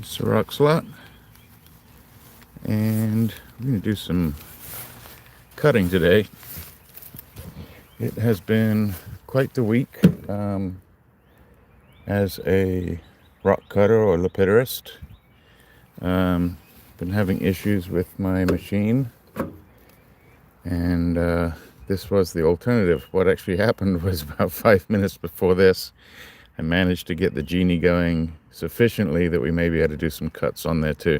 It's the RocksAlot, and I'm going to do some cutting today. It has been quite the week as a rock cutter or lapidarist. Been having issues with my machine, and this was the alternative. What actually happened was about 5 minutes before this, I managed to get the genie going sufficiently that we may be able to do some cuts on there too.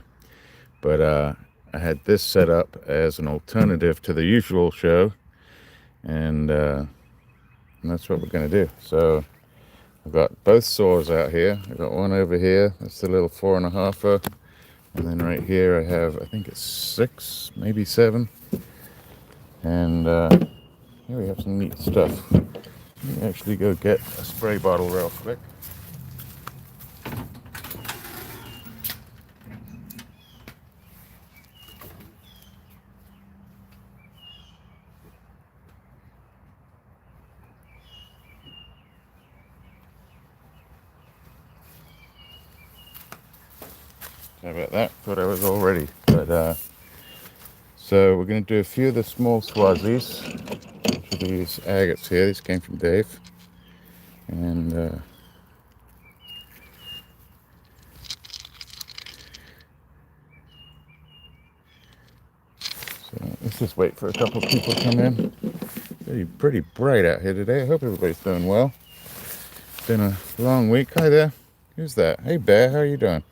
But I had this set up as an alternative to the usual show, and that's what we're going to do. So I've got both saws out here. I've got one over here, that's the little 4.5er, and then right here I have, I think it's 6, maybe 7. And here we have some neat stuff. Let me actually go get a spray bottle real quick. How about that? Thought I was all ready. But so we're going to do a few of the small Swazis, which are these agates here. These came from Dave. And so let's just wait for a couple of people to come in. It's pretty bright out here today. I hope everybody's doing well. It's been a long week. Hi there. Who's that? Hey Bear, how are you doing?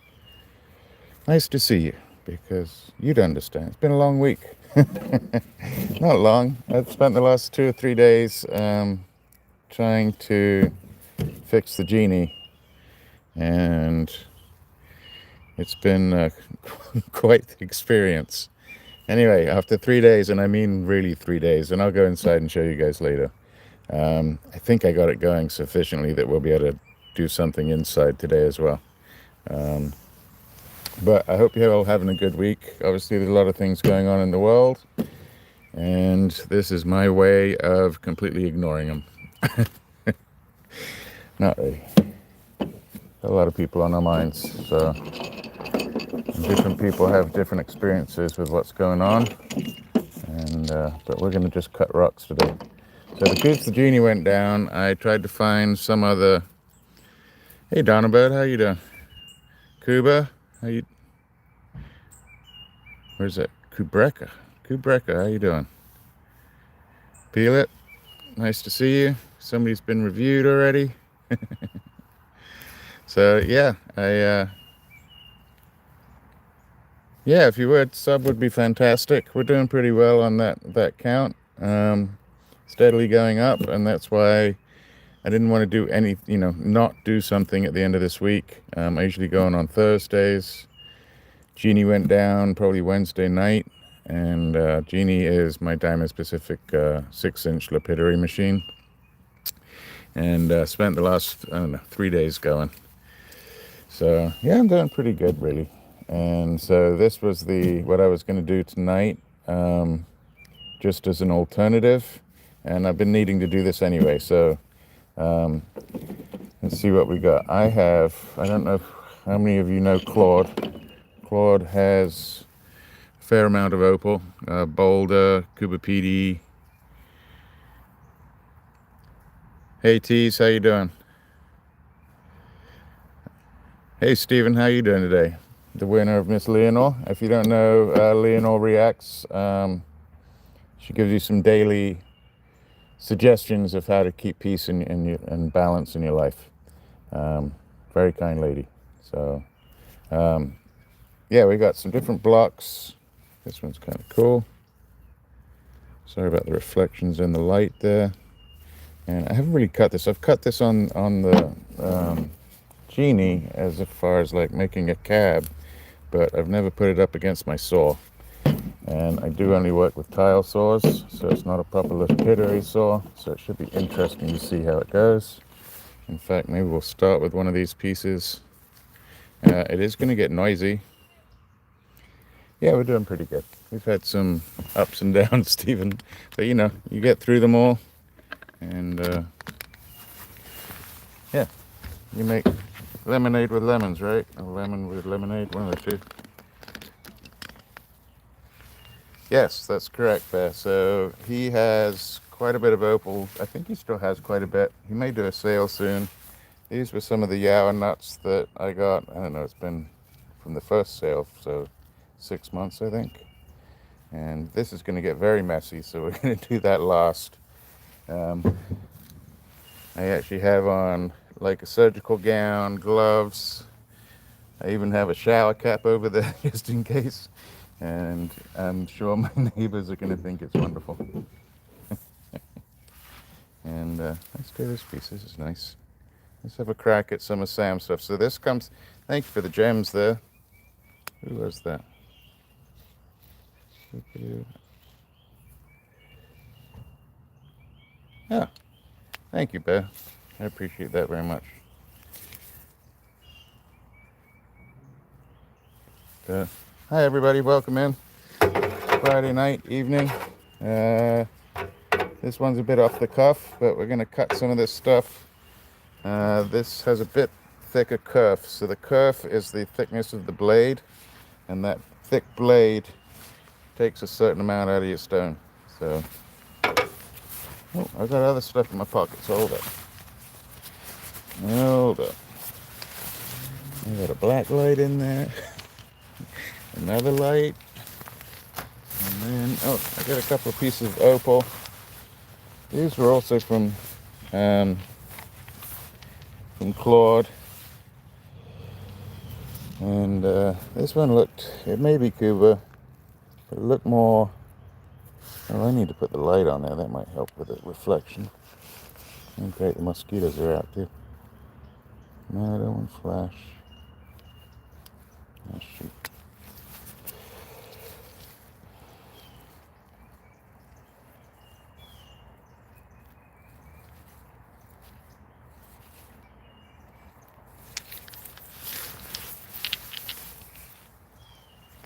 Nice to see you, because you'd understand. It's been a long week. Not long. I've spent the last 2 or 3 days trying to fix the genie, and it's been quite the experience. Anyway, after 3 days, and I mean really 3 days, and I'll go inside and show you guys later. I think I got it going sufficiently that we'll be able to do something inside today as well. But I hope you're all having a good week. Obviously, there's a lot of things going on in the world, and this is my way of completely ignoring them. Not really. A lot of people on our minds, so different people have different experiences with what's going on, and but we're going to just cut rocks today. So because the genie went down, I tried to find some other. Hey Donabird, how you doing? Cuba, how you? Where's that? Kubreka, how you doing? Peel it. Nice to see you. Somebody's been reviewed already. So yeah, yeah, if you would, sub would be fantastic. We're doing pretty well on that count. Steadily going up, and that's why I didn't want to do any, not do something at the end of this week. I usually go on Thursdays. Genie went down probably Wednesday night, and Genie is my Diamond Specific 6-inch lapidary machine, and spent the last, 3 days going. So yeah, I'm doing pretty good really. And so this was what I was going to do tonight, just as an alternative, and I've been needing to do this anyway. So let's see what we got. I don't know how many of you know Claude. Claude has a fair amount of Opal, Boulder, Cuba. Hey Tease, how you doing? Hey Stephen, how you doing today? The winner of Miss Leonore. If you don't know, Leonore Reacts. She gives you some daily suggestions of how to keep peace and balance in your life. Very kind lady. So yeah, we got some different blocks. This one's kind of cool. Sorry about the reflections in the light there. And I haven't really cut this. I've cut this on the genie as far as like making a cab, but I've never put it up against my saw. And I do only work with tile saws, so it's not a proper lapidary saw, so it should be interesting to see how it goes. In fact, maybe we'll start with one of these pieces. It is going to get noisy. Yeah, we're doing pretty good. We've had some ups and downs, Stephen, but you get through them all, and yeah, you make lemonade with lemons, right? Or lemon with lemonade, one of the two. Yes, that's correct, Bear. So he has quite a bit of opal. I think he still has quite a bit. He may do a sale soon. These were some of the yaourt nuts that I got. I don't know, it's been from the first sale, so 6 months, I think. And this is going to get very messy, so we're going to do that last. I actually have on like a surgical gown, gloves. I even have a shower cap over there just in case. And I'm sure my neighbors are going to think it's wonderful. And let's do this piece. This is nice. Let's have a crack at some of Sam's stuff. So this comes, thank you for the gems there. Who was that? Yeah, thank you, Bear. I appreciate that very much. Hi, everybody. Welcome in. Friday night, evening. This one's a bit off the cuff, but we're going to cut some of this stuff. This has a bit thicker kerf. So the kerf is the thickness of the blade, and that thick blade takes a certain amount out of your stone. So, oh, I've got other stuff in my pockets. Hold up. Hold up. I got a black light in there. Another light. And then, oh, I got a couple of pieces of opal. These were also from Claude. And this one looked, it may be Cuba, but it looked more, oh, I need to put the light on there. That might help with the reflection. And great, the mosquitoes are out too. No, I don't want flash. Oh, shoot.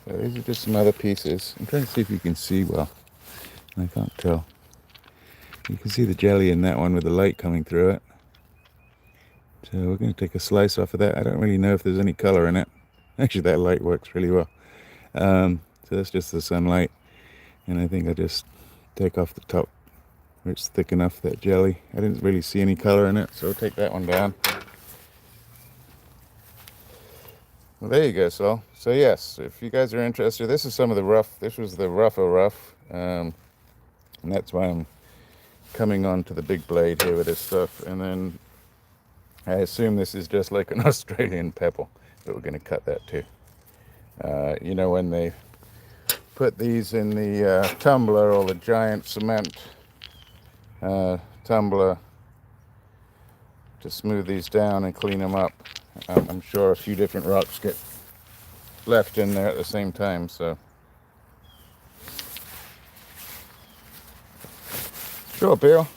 So these are just some other pieces. I'm trying to see if you can see well. I can't tell. You can see the jelly in that one with the light coming through it. So we're going to take a slice off of that. I don't really know if there's any color in it. Actually, that light works really well. So that's just the sunlight. And I think I just take off the top where it's thick enough, that jelly. I didn't really see any color in it, so I'll take that one down. Well, there you go, Saul. So yes, if you guys are interested, this is some of the rough. This was the rough. And that's why I'm coming on to the big blade here with this stuff. And then I assume this is just like an Australian pebble, but we're going to cut that too. You know, when they put these in the tumbler, or the giant cement tumbler, to smooth these down and clean them up, I'm sure a few different rocks get left in there at the same time. So sure, Bill.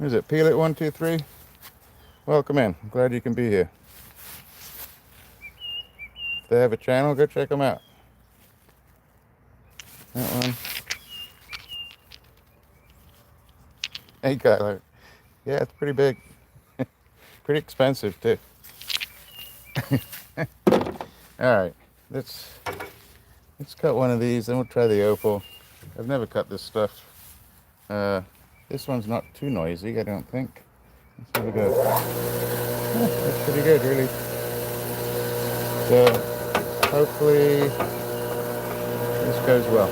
Is it Peel It 123? Welcome in. I'm glad you can be here. If they have a channel, go check them out. That one. Hey, Kyler. Yeah, it's pretty big. Pretty expensive too. All right, let's cut one of these, then we'll try the opal. I've never cut this stuff. This one's not too noisy, I don't think. Let's have a go. Yeah, that's pretty good, really. So hopefully this goes well.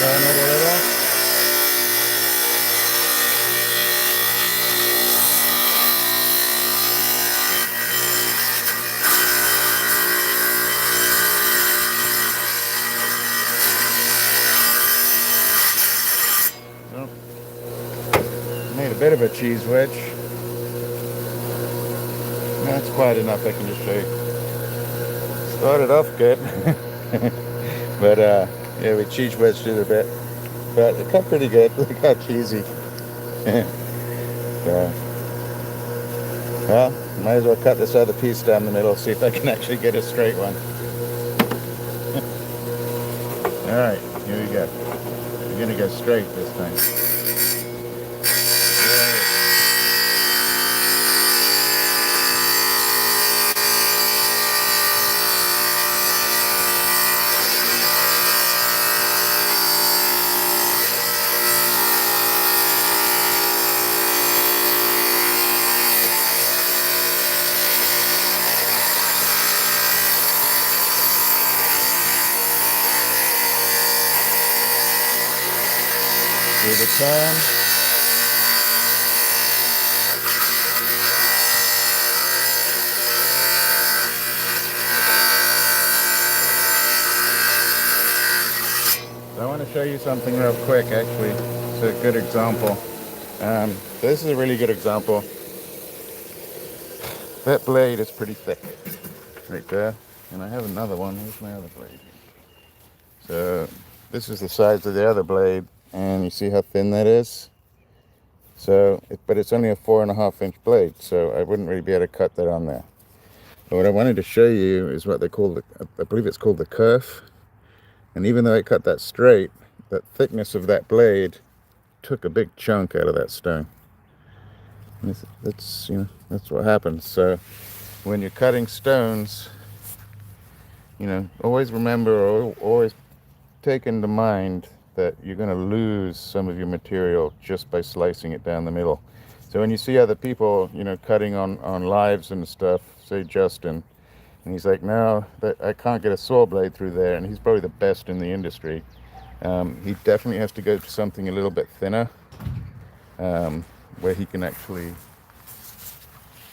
turn it a little. Made a bit of a cheese wedge. That's quite enough, I can just show you. Started off good. But yeah, we cheese wedged it a bit. But it cut pretty good. Look how cheesy. So, well, might as well cut this other piece down the middle, see if I can actually get a straight one. Alright, here we go. We're gonna go straight this time. Give it time. I want to show you something real quick, actually. It's a good example. This is a really good example. That blade is pretty thick, right there. And I have another one. Where's my other blade? So this is the size of the other blade, and you see how thin that is? So, but it's only a 4.5 inch blade, so I wouldn't really be able to cut that on there. But what I wanted to show you is what they call I believe it's called the kerf. And even though I cut that straight, that thickness of that blade took a big chunk out of that stone. And that's, you know, that's what happens. So when you're cutting stones, you know, always remember, or always take into mind that you're going to lose some of your material just by slicing it down the middle. So when you see other people, you know, cutting on lives and stuff, say Justin, and he's like, no, I can't get a saw blade through there, and he's probably the best in the industry. He definitely has to go to something a little bit thinner, where he can actually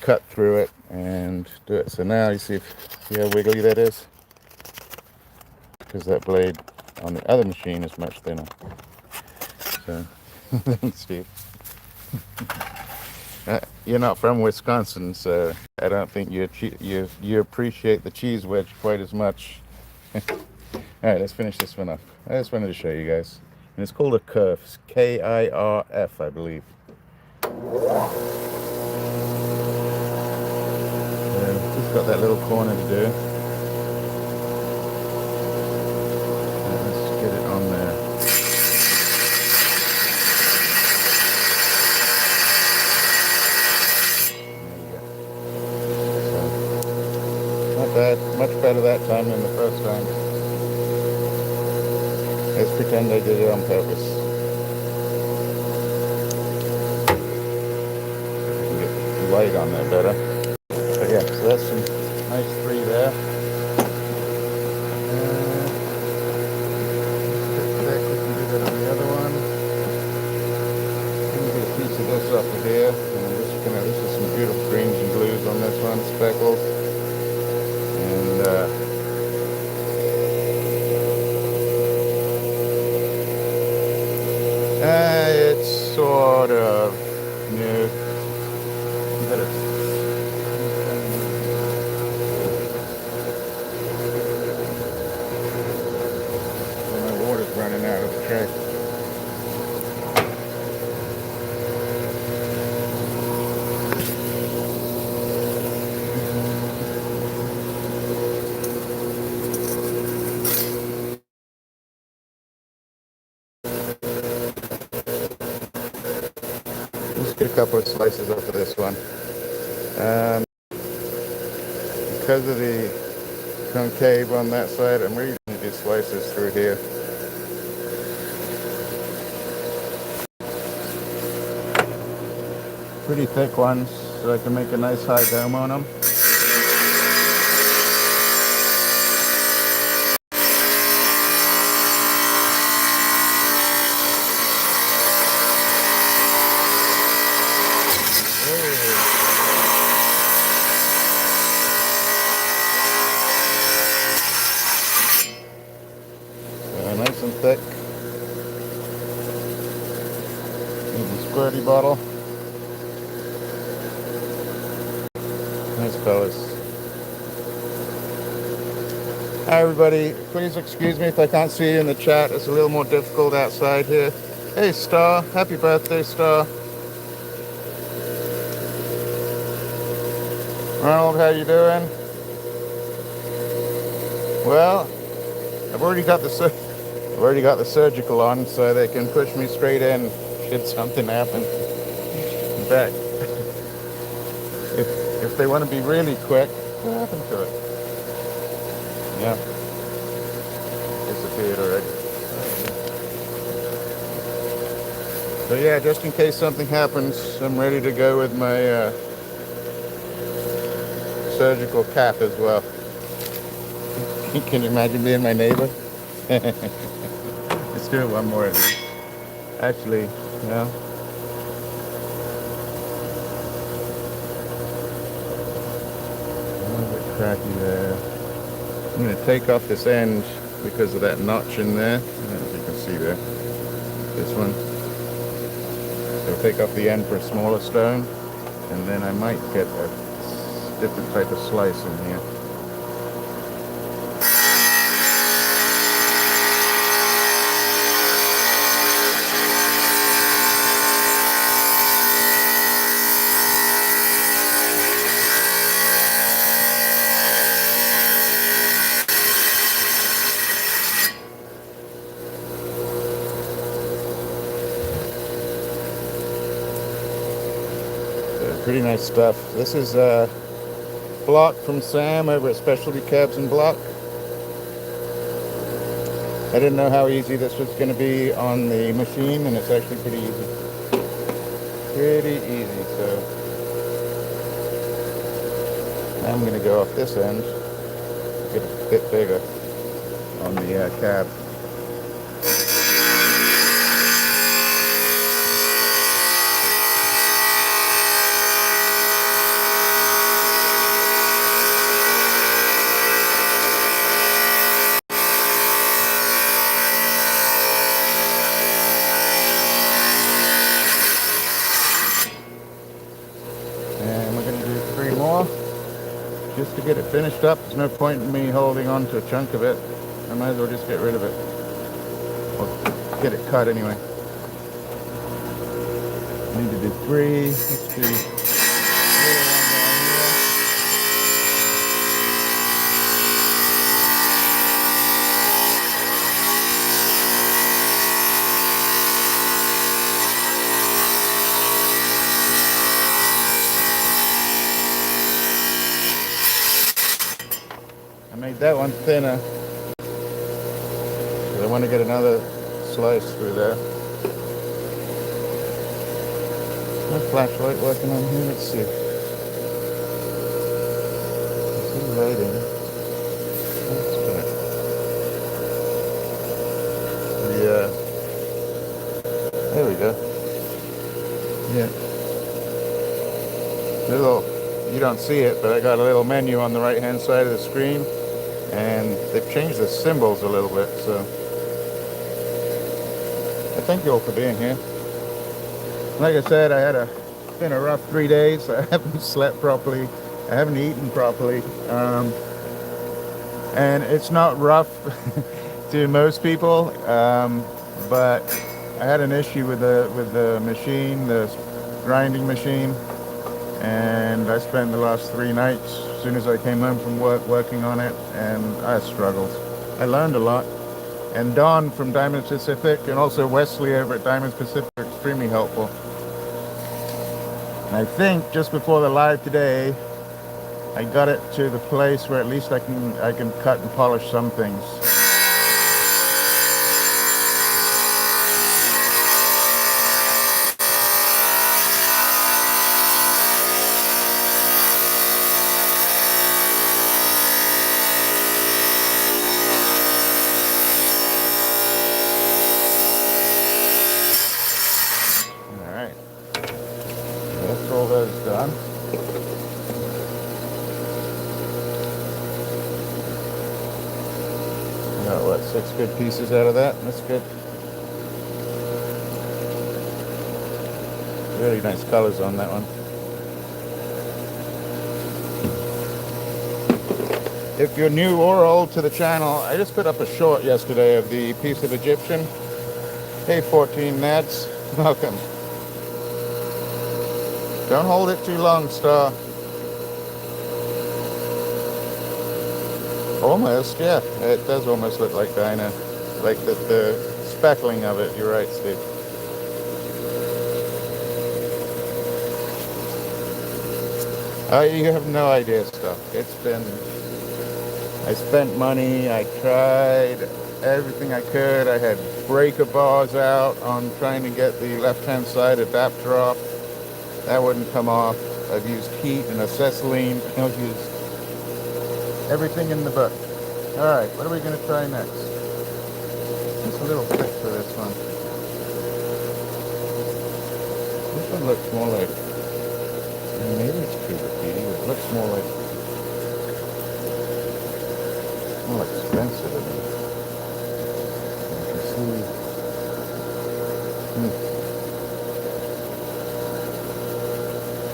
cut through it and do it. So now you see how wiggly that is? Because that blade on the other machine is much thinner. So, thanks, Steve. You're not from Wisconsin, so I don't think you appreciate the cheese wedge quite as much. All right, let's finish this one up. I just wanted to show you guys. And it's called a kerf. It's K-I-R-F, I believe. Just got that little corner to do. Let's get it on there. Bad, much better that time than the first time. Let's pretend I did it on purpose. I can get the light on there better. But yeah, so that's some nice 3 there. We can do that on the other one. I'm gonna get a piece of this off of here. And this is some beautiful greens and blues on this one, speckled. It's sort of new, but my water's running out of the tray. Just get a couple of slices off of this one. Because of the concave on that side, I'm really going to do slices through here. Pretty thick ones, so I can make a nice high dome on them. nice and thick. Need the squirty bottle. Nice fellas. Hi everybody, please excuse me if I can't see you in the chat. It's a little more difficult outside here. Hey Star, happy birthday Star. Ronald, how you doing? Well, I've already got the surgical on, so they can push me straight in should something happen. In fact, if they want to be really quick, what happened to it? Yeah, disappeared already. So yeah, just in case something happens, I'm ready to go with my surgical cap as well. Can you imagine being my neighbor? Let's do one more of these. Actually, no. A little bit cracky there. I'm going to take off this end because of that notch in there. I don't know if you can see there. This one. So take off the end for a smaller stone, and then I might get a different type of slice in here. Pretty nice stuff. This is a block from Sam over at Specialty Cabs and Block. I didn't know how easy this was going to be on the machine, and it's actually pretty easy. Pretty easy, so I'm going to go off this end, get a bit bigger on the cab. Just to get it finished up. There's no point in me holding on to a chunk of it. I might as well just get rid of it. Or get it cut anyway. I need to do 3. Let's do made that one thinner because I want to get another slice through there. My flashlight working on here? Let's see. Is it lighting? That's better. Yeah. There we go. Yeah. You don't see it, but I got a little menu on the right hand side of the screen. And they've changed the symbols a little bit, so I thank you all for being here. Like I said, I had been a rough 3 days. I haven't slept properly. I haven't eaten properly, and it's not rough to most people. But I had an issue with the machine, the grinding machine, and I spent the last 3 nights. As soon as I came home from work working on it, and I struggled. I learned a lot, and Don from Diamond Pacific and also Wesley over at Diamond Pacific are extremely helpful. And I think just before the live today, I got it to the place where at least I can cut and polish some things. Done. Got what, 6 good pieces out of that. That's good. Really nice colors on that one. If you're new or old to the channel, I just put up a short yesterday of the piece of Egyptian. Hey, 14 Nads, welcome. Don't hold it too long, Star. Almost, yeah. It does almost look like Dinah. Like the speckling of it. You're right, Steve. You have no idea, Stuff. It's been... I spent money. I tried everything I could. I had breaker bars out on trying to get the left-hand side adapter off. That wouldn't come off. I've used heat and acetylene. I've used everything in the book. Alright, what are we going to try next? It's a little thick for this one. This one looks more like... maybe it's cabochon, but it looks more like Spencer to me. You can see...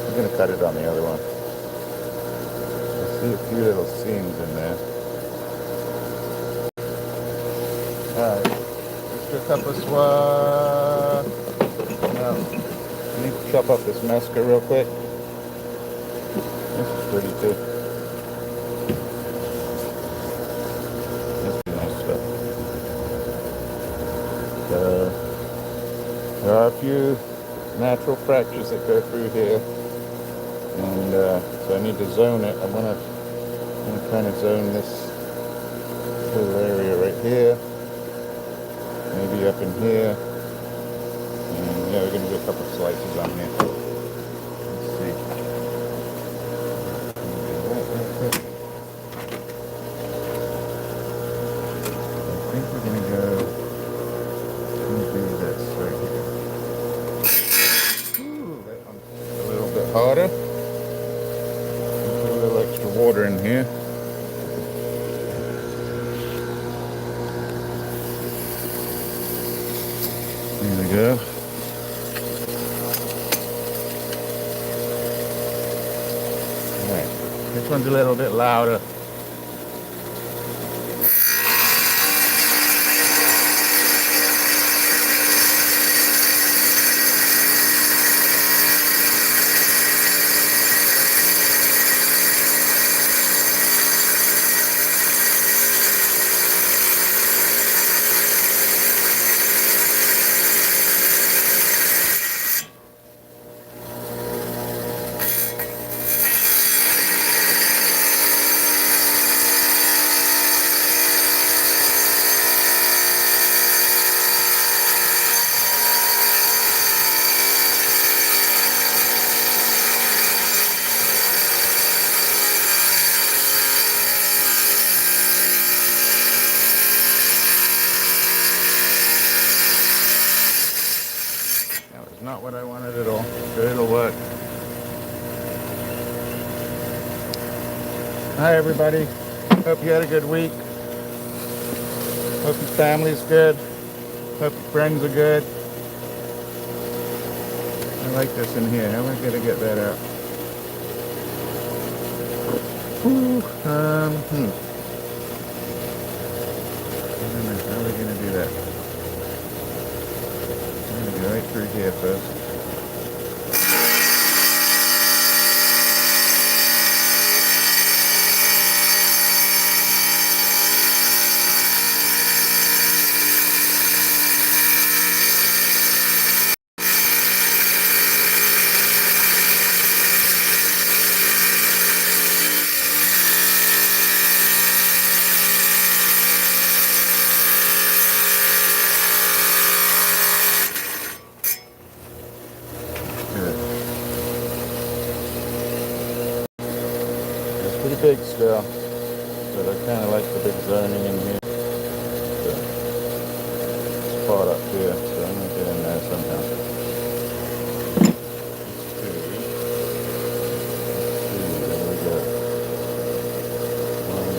I'm going to cut it on the other one. I see a few little seams in there. Alright, let's do a couple of Now, I need to chop up this mesca real quick. This is pretty too. This is nice stuff. There are a few natural fractures that go through here. And so I need to zone it. I'm gonna kind of zone this little area right here, maybe up in here, and yeah, we're gonna do a couple of slices on here. Let's see. I think we're gonna do this right here. Ooh, that one's a little bit harder. Extra water in here. There we go. Alright, this one's a little bit louder. Not what I wanted at all, but it'll work. Hi everybody, hope you had a good week. Hope your family's good. Hope your friends are good. I like this in here. How am I going to get that out? Ooh, I don't know, how are we going to do that? Right through here first. Big still, but I kind of like the big zoning in here. So, spot up here, so I'm going to get in there somehow. Let's see, there we go. One,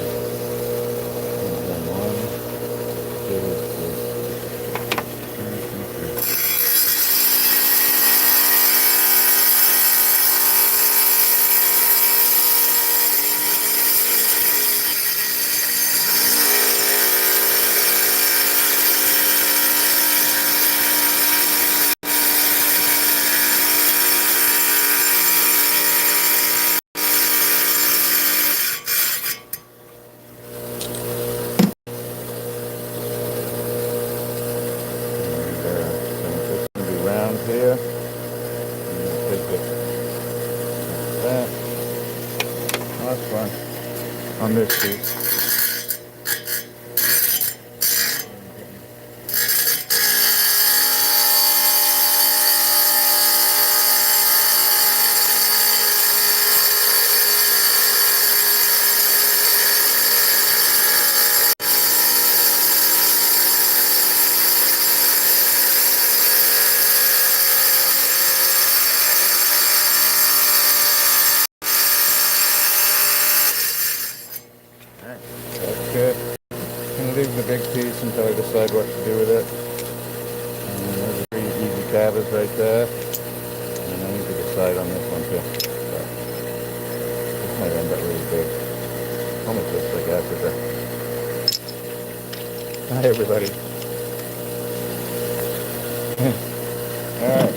on this piece. That's good. I'm going to leave the big piece until I decide what to do with it. And there's a pretty easy cabochon right there. And I need to decide on this one too. But this might end up really big. Almost looks like Africa. Hi everybody. Alright.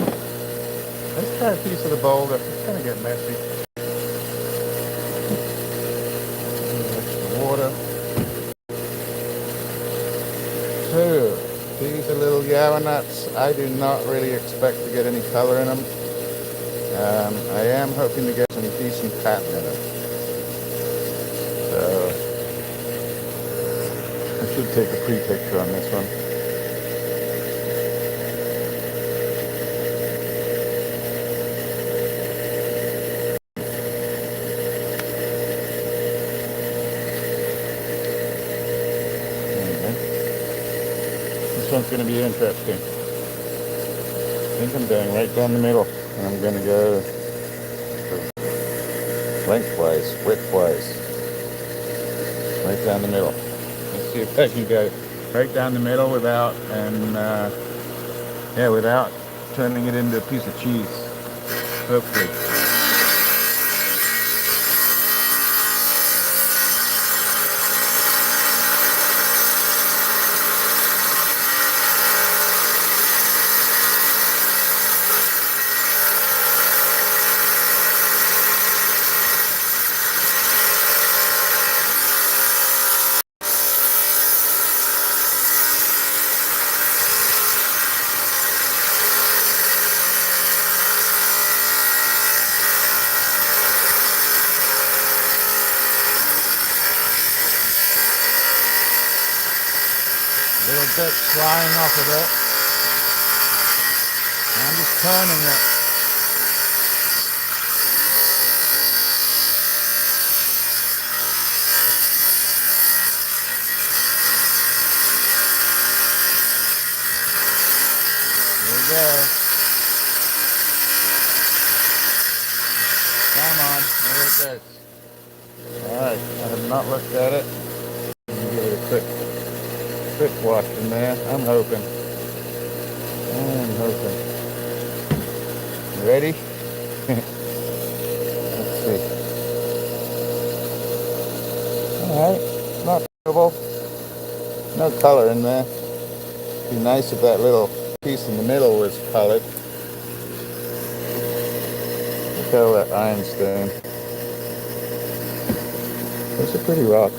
Let's try a piece of the Boulder. It's going to get messy. Water. So, these are little yawa nuts. I do not really expect to get any color in them. I am hoping to get some decent pattern in them. So, I should take a pre-picture on this one. This one's going to be interesting. I think I'm going right down the middle, and I'm going to go lengthwise, widthwise, right down the middle. Let's see if I can go right down the middle without without turning it into a piece of cheese. Hopefully. Little bits flying off of it. I'm just turning it. Here we go. Come on, there it goes. Alright, I have not looked at it. Let me give it a quick wash in there. I'm hoping. You ready? Let's see. Alright, not terrible. No color in there. Be nice if that little piece in the middle was colored. Look at all that ironstone. That's a pretty rock.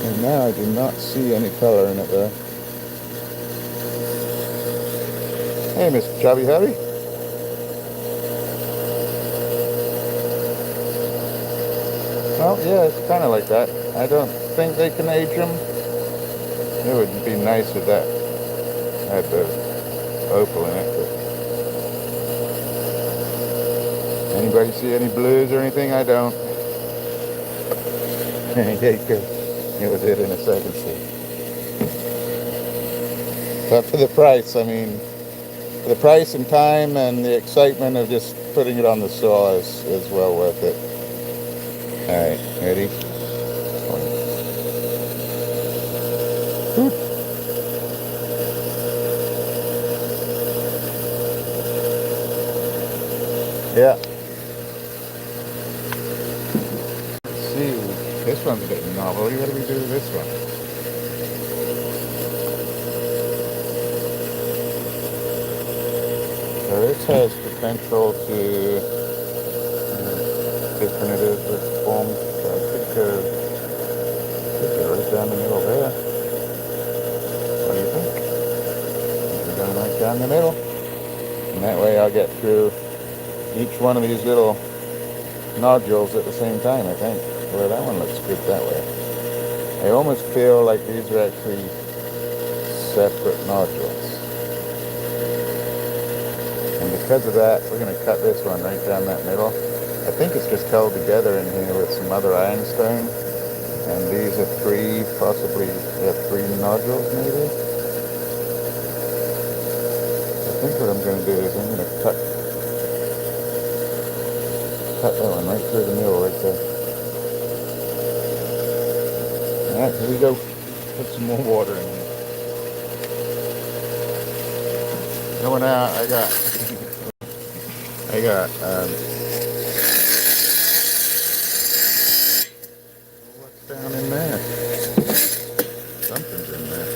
And now I do not see any color in it there. Hey, Mr. Chubby Hubby. Well, yeah, it's kind of like that. I don't think they can age them. It would be nice if that had the opal in it. But anybody see any blues or anything? I don't. It was it in a second. But for the price, I mean, the price and time and the excitement of just putting it on the saw is well worth it. Alright, ready? Yeah. Let's see. This one's a bit novel. What do we do with this one? So this has potential to different it is with form. So I could go right down the middle there. What do you think? We're going right down the middle. And that way I'll get through each one of these little nodules at the same time, I think. Well, that one looks good that way. I almost feel like these are actually separate nodules. And because of that, we're going to cut this one right down that middle. I think it's just held together in here with some other ironstone. And these are possibly three nodules maybe. I think what I'm going to do is I'm going to cut that one right through the middle right there. Alright, here we go. Put some more water in here. Going out, I got what's down in there? Something's in there.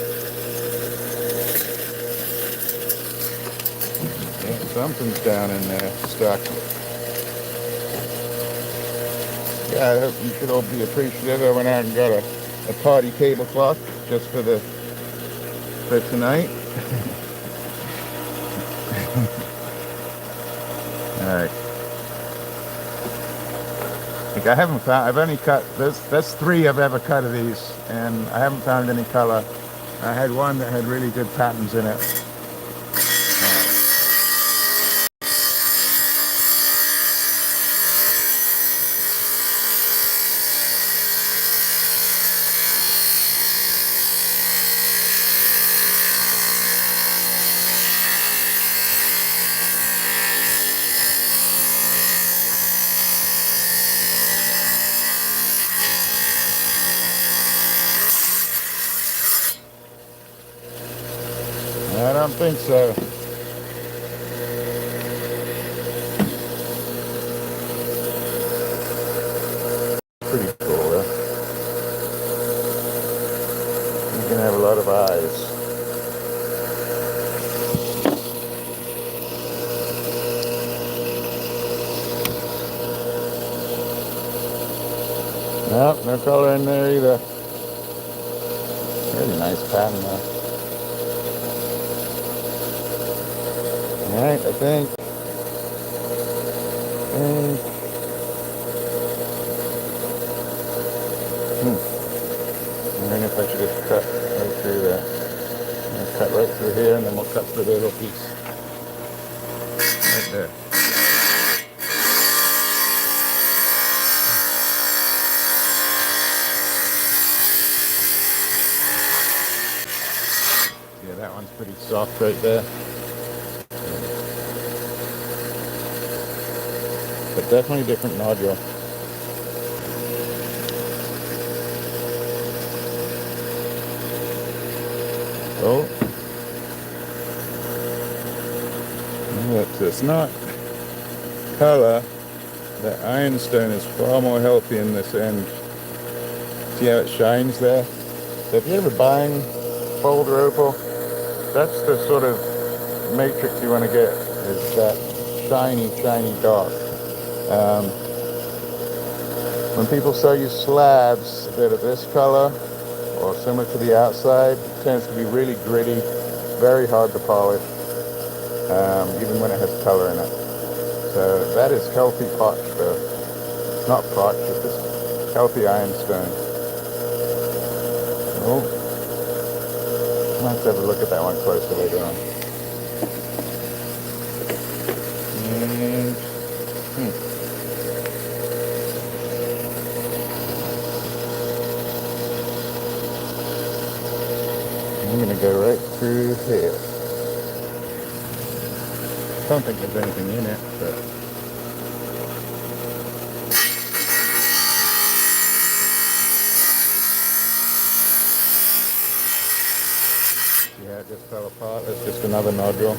Yeah, something's down in there, stuck. Yeah, I hope you should all be appreciative. I went out and got a party tablecloth just for tonight. Alright. I've only cut, that's 3 I've ever cut of these, and I haven't found any color. I had one that had really good patterns in it. I don't think so. Pretty cool, huh? You can have a lot of eyes. Nope, no color in there either. Really nice pattern though. Alright, I think. I'm wondering if I should just cut right through that. I'm going to cut right through here and then we'll cut through the little piece. Right there. Yeah, that one's pretty soft right there. But definitely a different nodule. Oh. It's not color. The ironstone is far more healthy in this end. See how it shines there? So if you're ever buying Boulder Opal, that's the sort of matrix you want to get, is that shiny, shiny dark. When people sell you slabs that are this color or similar to the outside, it tends to be really gritty, very hard to polish, even when it has color in it. So that is healthy potch though. Not potch, it's just healthy ironstone. Oh, I'll have to have a look at that one closer later on. And, I'm going to go right through here. I don't think there's anything in it, but... Yeah, it just fell apart. It's just another nodule.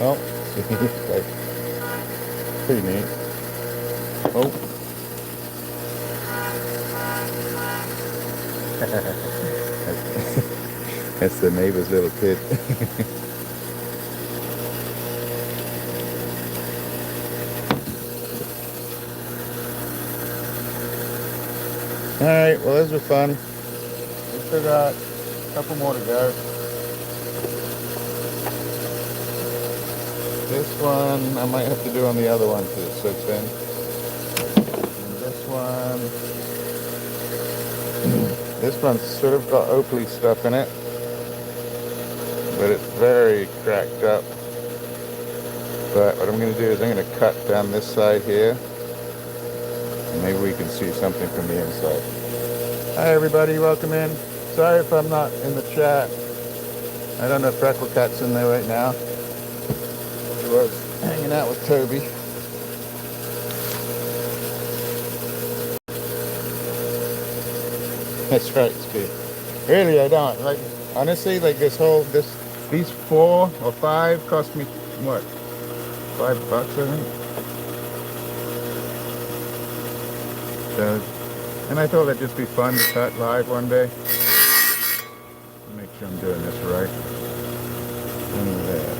Oh, see, like, pretty neat. Oh. That's the neighbor's little kid. Alright, well those were fun. We still got a couple more to go. This one I might have to do on the other one because it's so thin. one. This one's sort of got opal stuff in it, but it's very cracked up. But what I'm going to do is I'm going to cut down this side here, and maybe we can see something from the inside. Hi everybody, welcome in. Sorry if I'm not in the chat. I don't know if Freckle Cat's in there right now. He was hanging out with Toby. That's right, Steve. Really, I don't. Like, honestly, like these 4 or 5 cost me, what, $5, I think? So, and I thought that'd just be fun to cut live one day. Make sure I'm doing this right. And there.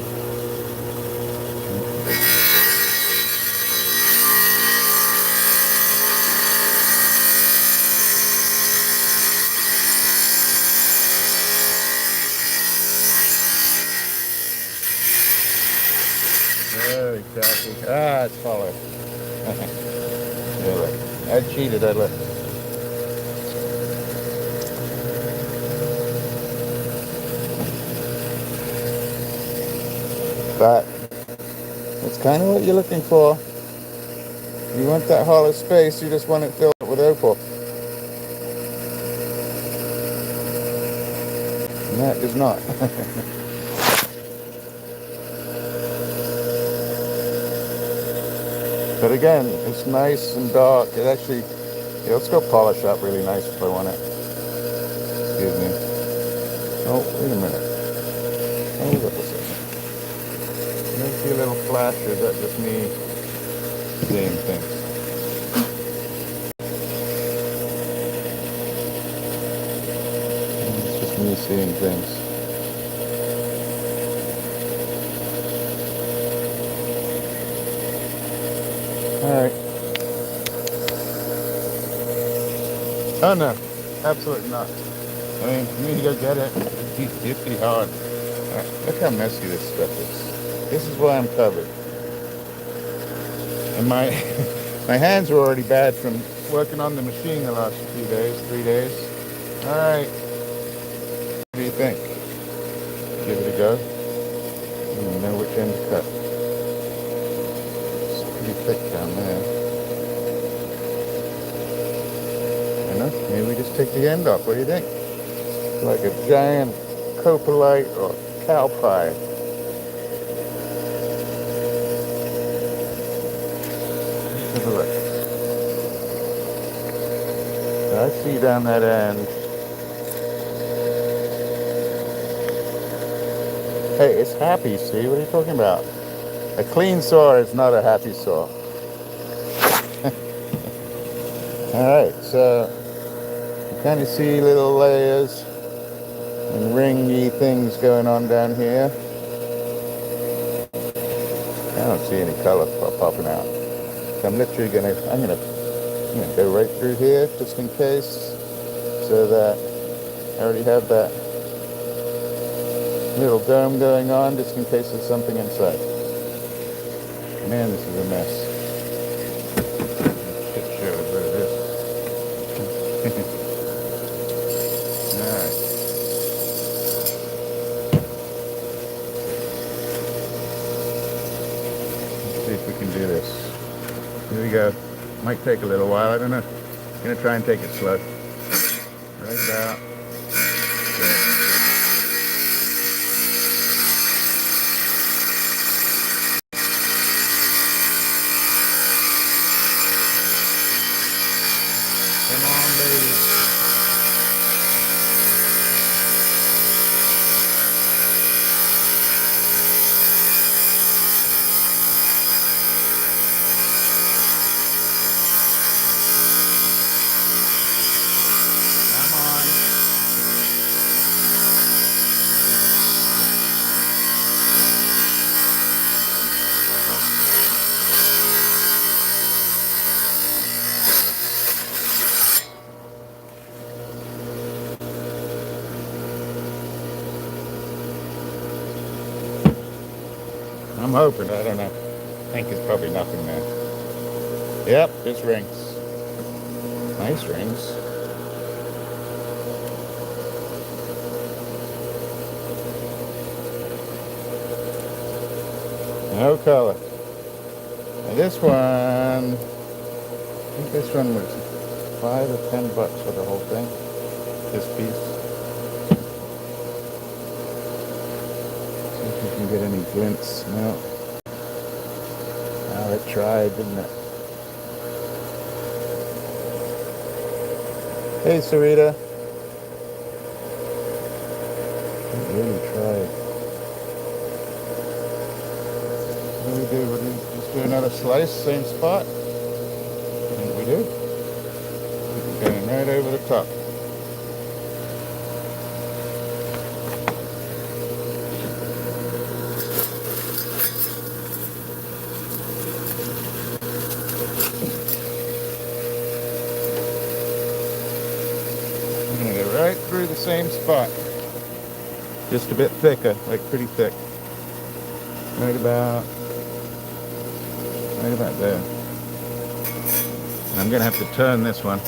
Very tacky. Ah, it's hollow. Yeah, look. I cheated, I look. But it's kind of what you're looking for. You want that hollow space, you just want it filled with opal. And that is not. But again, it's nice and dark. It actually, yeah, let's go polish up really nice if I want it. Excuse me. Oh, wait a minute. Hold up a second. Can I see a little flash, or is that just me seeing things? It's just me seeing things. Alright. Oh no, absolutely not. I mean, you need to go get it. It'd be hard. Right, look how messy this stuff is. This is why I'm covered. And my my hands were already bad from working on the machine the last 3 days. Alright. What do you think? Give it a go. You know which end to cut. It's pretty thick down there. I know, maybe we just take the end off. What do you think? Like a giant copalite or cow pie. Have a look. I see down that end. Hey, it's happy, see? What are you talking about? A clean saw is not a happy saw. Alright, so you kind of see little layers and ringy things going on down here. I don't see any color popping out. So I'm literally gonna go right through here just in case, so that I already have that little dome going on just in case there's something inside. Man, this is a mess. Shit shows what it is. Alright. Let's see if we can do this. Here we go. Might take a little while, I don't know. I'm gonna try and take it slow. Right about. Come on, baby. Come on. I'm hoping, I don't know. I think it's probably nothing there. Yep, just rings. Nice rings. No color. And this one, I think this one was $5 or $10 for the whole thing. This piece. See if we can get any glints. No. Oh, it tried, didn't it? Hey, Sarita. It really tried. What do we do? What do we just do another slice, same spot? I think we do. Going right over the top. I'm going to go right through the same spot. Just a bit thicker, like pretty thick. Right about there. And I'm going to have to turn this one.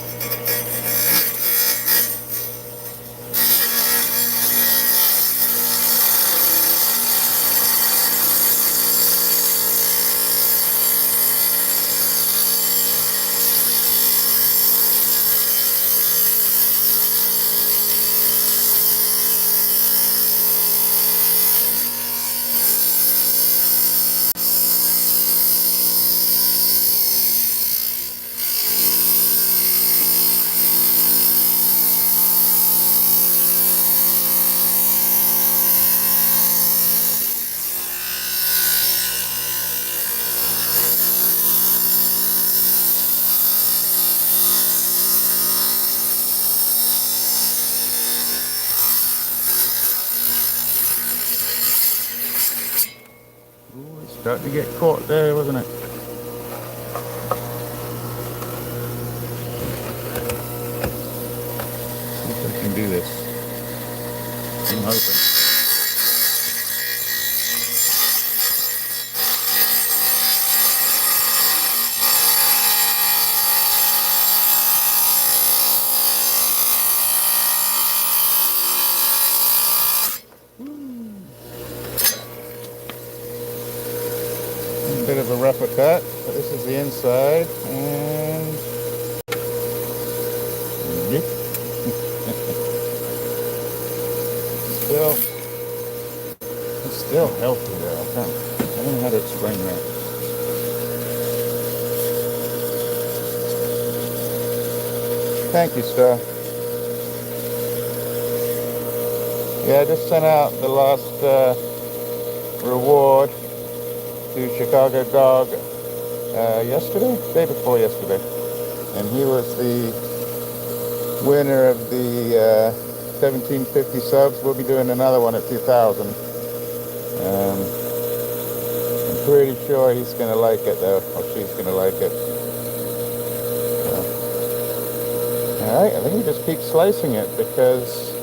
Ooh, it's starting to get caught there, wasn't it? See if I can do this. I'm hoping. A bit of a rougher cut, but this is the inside, and yep. It's still healthy though. I don't know how to explain that. Thank you, sir. Yeah, I just sent out the last reward to Chicago Dog yesterday, day before yesterday, and he was the winner of the 1750 subs. We'll be doing another one at 2,000. I'm pretty sure he's gonna like it though, or she's gonna like it. All right, I think we just keep slicing it because,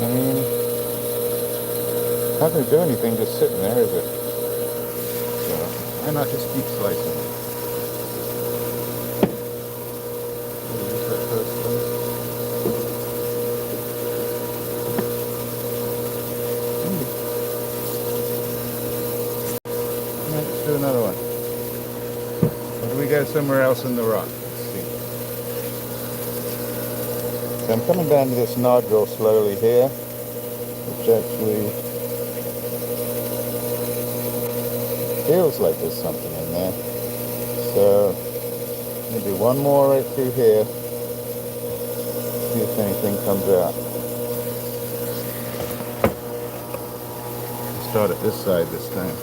I mean, it's not gonna do anything just sitting there, is it? So why not just keep slicing it? Let's do another one. Or do we go somewhere else in the rock? Let's see. So I'm coming down to this nodule slowly here, which actually feels like there's something in there. So I'm going to do one more right through here, see if anything comes out. Start at this side this time.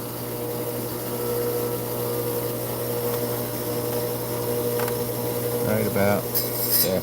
Right about there.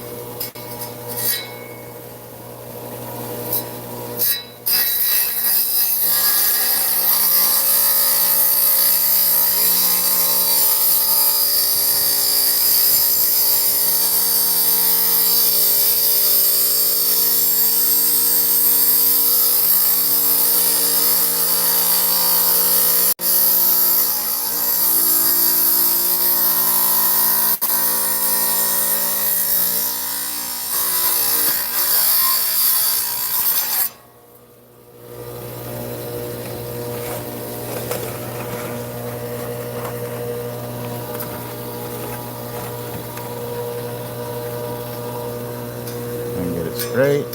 straight.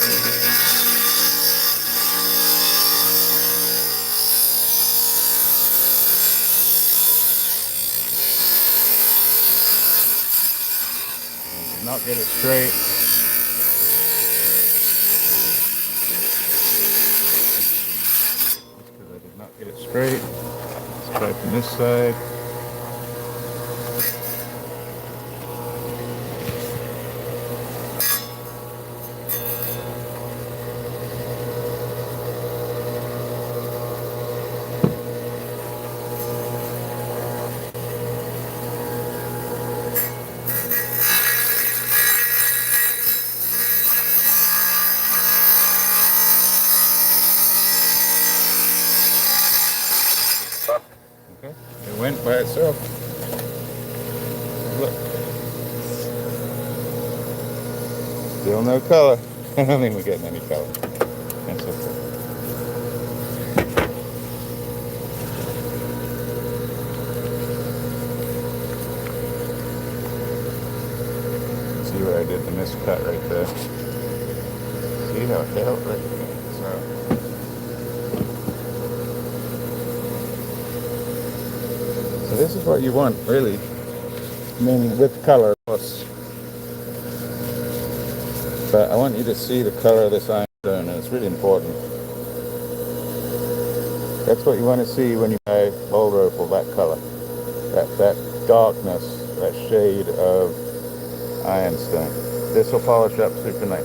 Not get it straight. Because I did not get it straight. Let's try from this side. Okay, it went by itself. Look. Still no color. I don't think we're getting any color. That's okay. See where I did the miscut right there. See how it held right there. So this is what you want, really. I mean, with color, of course. But I want you to see the color of this ironstone, and it's really important. That's what you want to see when you buy Boulder Opal, that color. That darkness, that shade of ironstone. This will polish up super nice.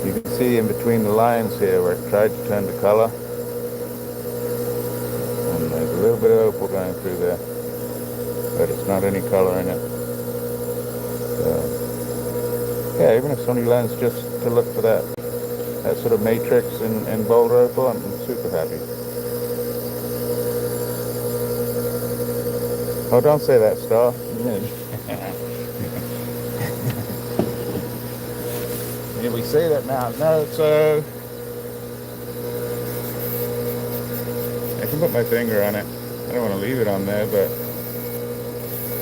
You can see in between the lines here where it tried to turn to color. And there's a little bit of opal going through there. But it's not any color in it. So, yeah, even if somebody learns just to look for that sort of matrix in Boulder Opal, I'm super happy. Oh, don't say that, Star. Yeah, we say that now. No, so I can put my finger on it. I don't want to leave it on there, but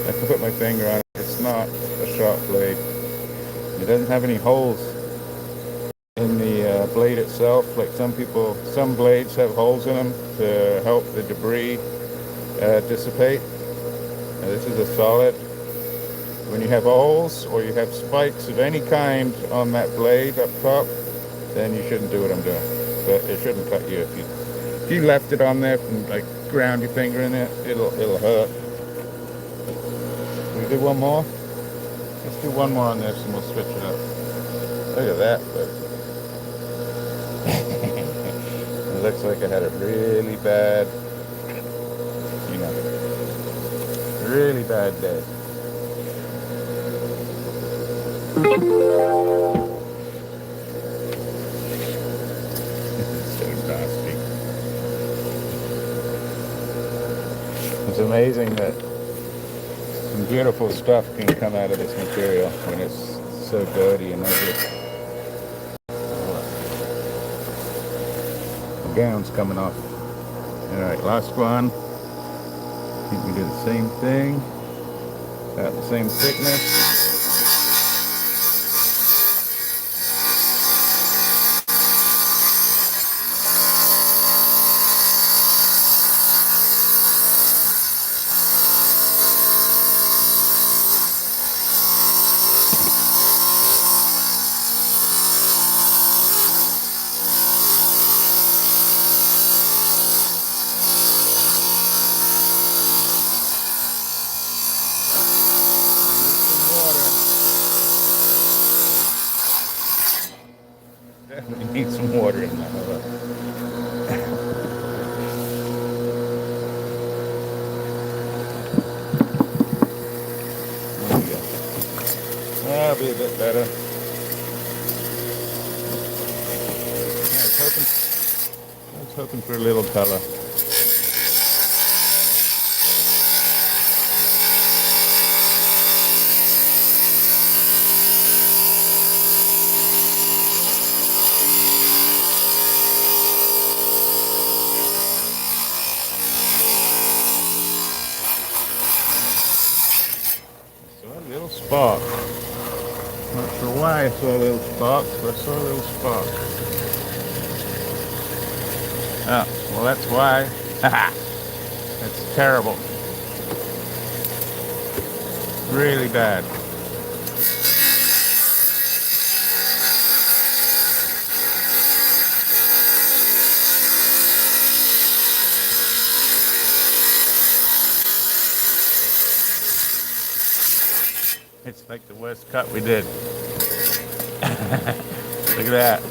I can put my finger on it. It's not a sharp blade. It doesn't have any holes in the blade itself. Like some blades have holes in them to help the debris dissipate. Now, this is a solid. When you have holes or you have spikes of any kind on that blade up top, then you shouldn't do what I'm doing. But it shouldn't cut you if you left it on there and like ground your finger in it. It'll hurt. Can we do one more? Let's do one more on this and we'll switch it up. Look at that, but it looks like I had a really bad, really bad day. It's so nasty. It's amazing that some beautiful stuff can come out of this material when it's so dirty and ugly. The gown's coming off. Alright, last one. I think we do the same thing. About the same thickness. Definitely need some water in that. There we go. That'll be a bit better. I was hoping for a little color. Little spark. Not sure why I saw a little spark, but I saw a little spark. Oh, well that's why. Haha! That's terrible. Really bad. It's like the worst cut we did. Look at that.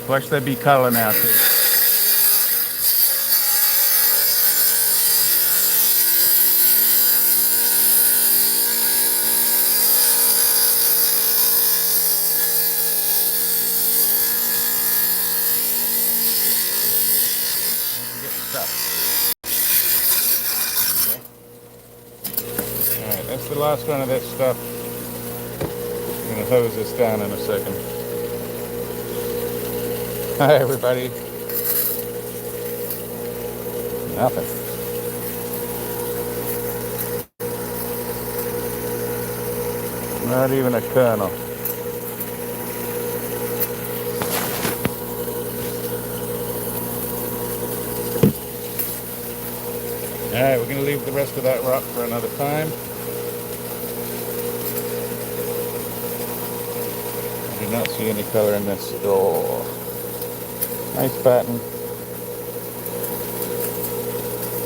Watch there be color now too. Alright, that's the last one of that stuff. I'm going to hose this down in a second. Hi everybody. Nothing. Not even a kernel. Alright, we're going to leave the rest of that rock for another time. I do not see any color in this at all. Nice pattern.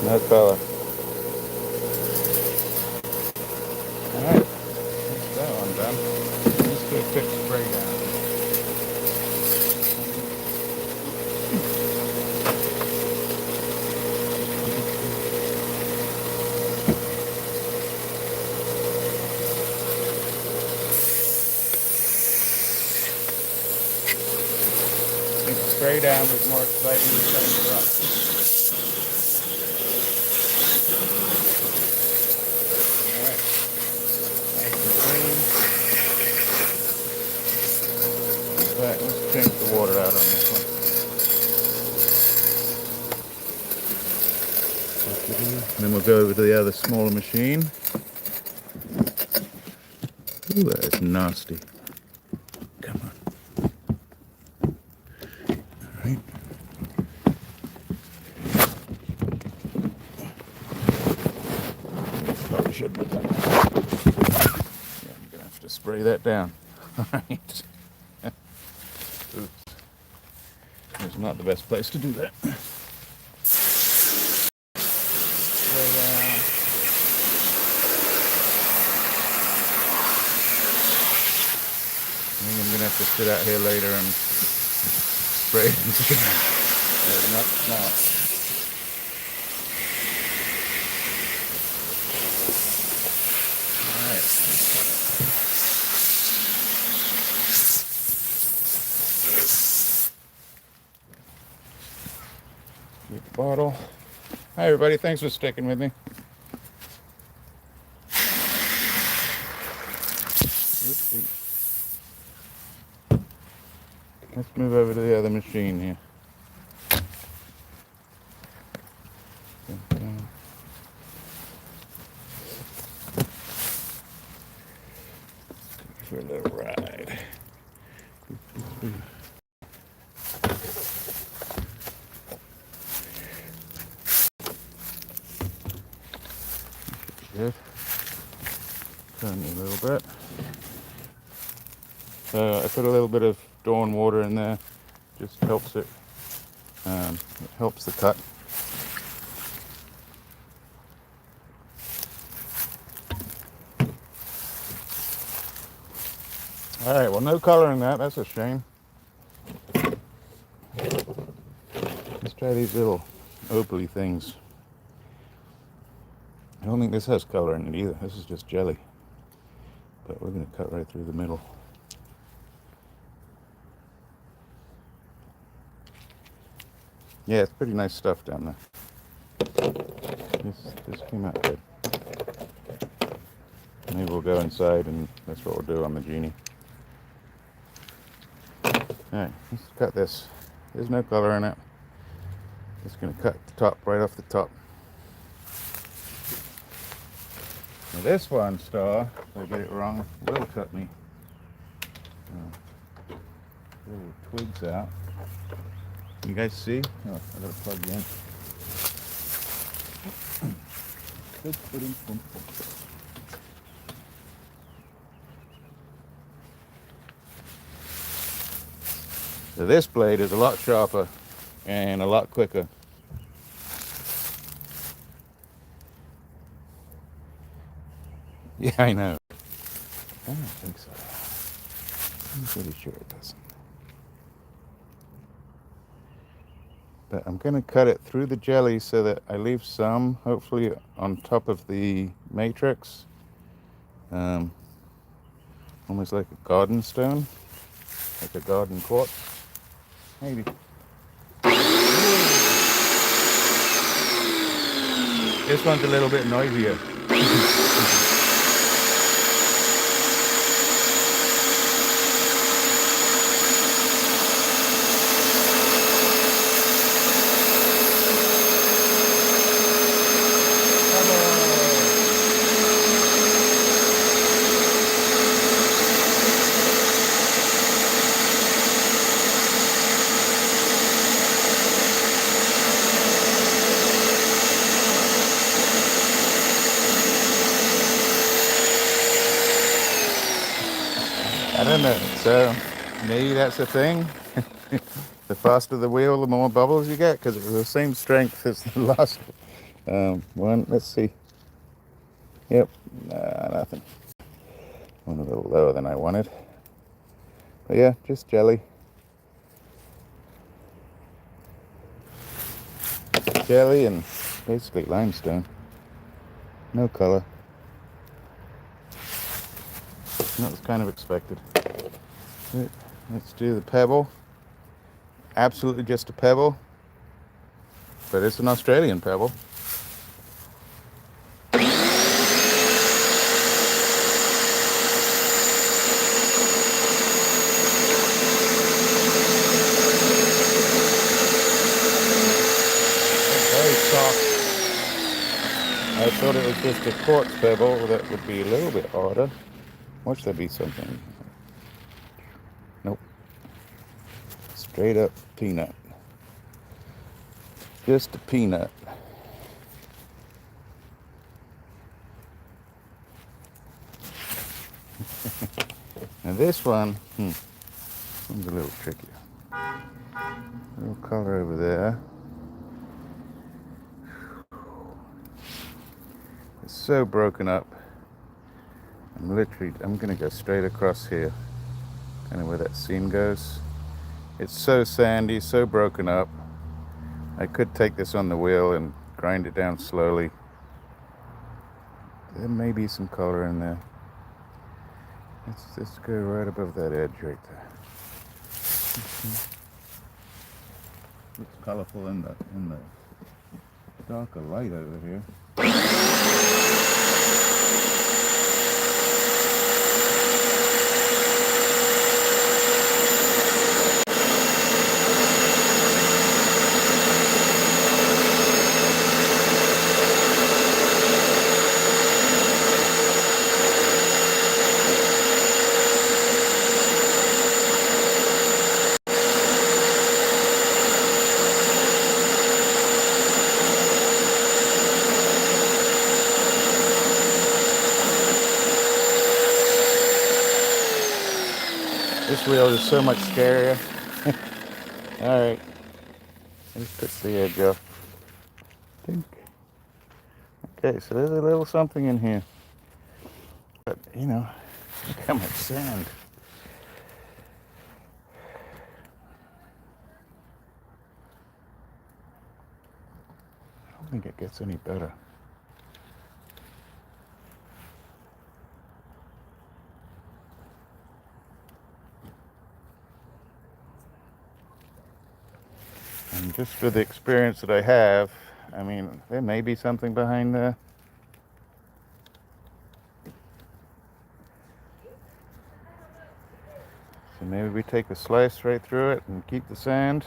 No color. Alright, that's that one done. Let's do a quick spray down. Spray down was more exciting than setting it up. Alright. Nice and clean. Alright, let's change the water out on this one. And then we'll go over to the other smaller machine. Ooh, that is nasty. Come on. Alright. Probably shouldn't have done that. Yeah, I'm gonna have to spray that down. Alright. Oops. It's not the best place to do that. Spray down. I think I'm gonna have to sit out here later and spray it again. Not smart. Alright. Get the bottle. Hi everybody, thanks for sticking with me. Oopsie. Let's move over to the other machine here. For a little ride. Good. Turn it a little bit. So I put a little bit of Dawn water in there. Just helps it. It helps the cut. All right. Well, no color in that. That's a shame. Let's try these little opal-y things. I don't think this has color in it either. This is just jelly. But we're going to cut right through the middle. Yeah, it's pretty nice stuff down there. This came out good. Maybe we'll go inside and that's what we'll do on the genie. Alright, let's cut this. There's no color in it. Just going to cut the top right off the top. Now this one star, if I get it wrong, will cut me. Little twigs out. You guys see? Oh, I gotta plug you in. So this blade is a lot sharper and a lot quicker. Yeah, I know. I don't think so. I'm pretty sure it doesn't. But I'm going to cut it through the jelly so that I leave some, hopefully, on top of the matrix. Almost like a garden stone, like a garden quartz, maybe. This one's a little bit noisier. I don't know, so maybe that's a thing. The faster the wheel, the more bubbles you get, because it's the same strength as the last one. Let's see. Yep, nothing. Went a little lower than I wanted. But yeah, just jelly. Jelly and basically limestone. No color. That was kind of expected. Let's do the pebble. Absolutely just a pebble, but it's an Australian pebble. Very soft. I thought it was just a quartz pebble that would be a little bit harder. Watch there be something. Nope. Straight up peanut. Just a peanut. Now this one, one's a little trickier. A little color over there. It's so broken up. I'm gonna go straight across here, kind of where that seam goes. It's so sandy, so broken up. I could take this on the wheel and grind it down slowly. There may be some color in there. Let's just go right above that edge right there. Looks colorful in the darker light over here. This wheel is so much scarier. Alright, let's put the edge off. Okay, so there's a little something in here. But, you know, look how much sand. I don't think it gets any better. And just for the experience that I have, I mean, there may be something behind there. So maybe we take a slice right through it and keep the sand.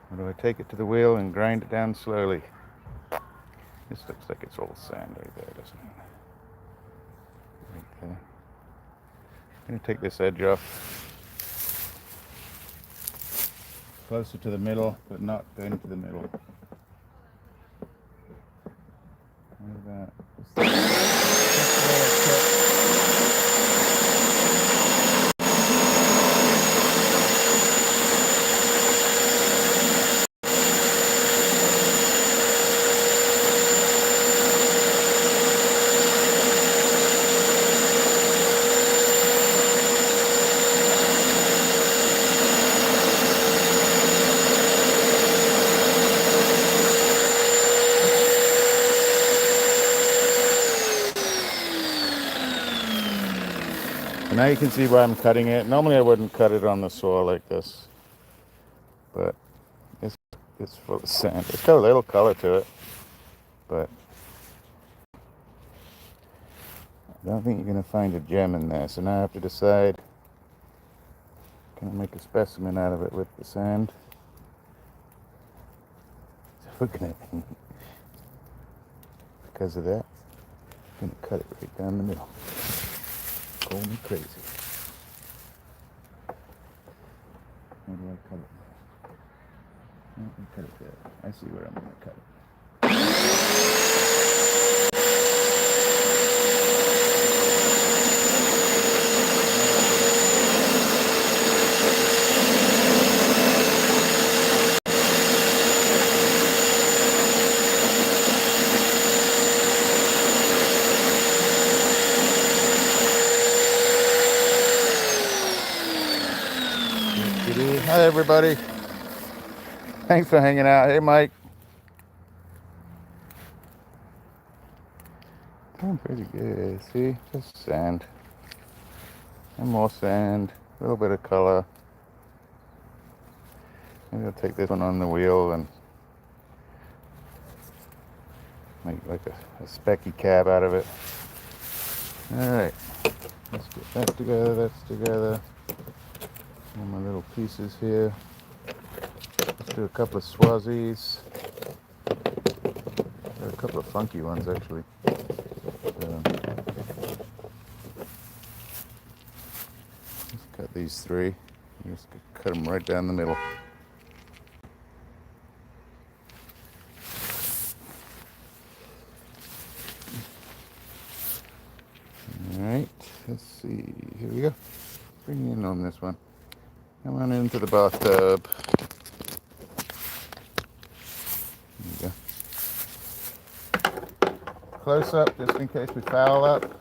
Or do I take it to the wheel and grind it down slowly? This looks like it's all sand right there, doesn't it? Right there. I'm going to take this edge off. Closer to the middle, but not going to the middle. Like that. Now you can see why I'm cutting it. Normally I wouldn't cut it on the soil like this, but it's full of sand. It's got a little color to it, but I don't think you're going to find a gem in there. So now I have to decide, can I make a specimen out of it with the sand? So we're going to, because of that, I'm going to cut it right down the middle. Call me crazy. How do I cut it? I'm going to cut it there. I see where I'm going to cut it. Hi everybody. Thanks for hanging out. Hey Mike. Doing pretty good. See? Just sand. And more sand. A little bit of color. Maybe I'll take this one on the wheel and make like a specky cab out of it. Alright. Let's get that together. That's together. All my little pieces here. Let's do a couple of Swazis. Got a couple of funky ones actually. Let's cut these three. Just cut them right down the middle. Alright, let's see. Here we go. Bring in on this one. Come on into the bathtub. There you go. Close up, just in case we foul up.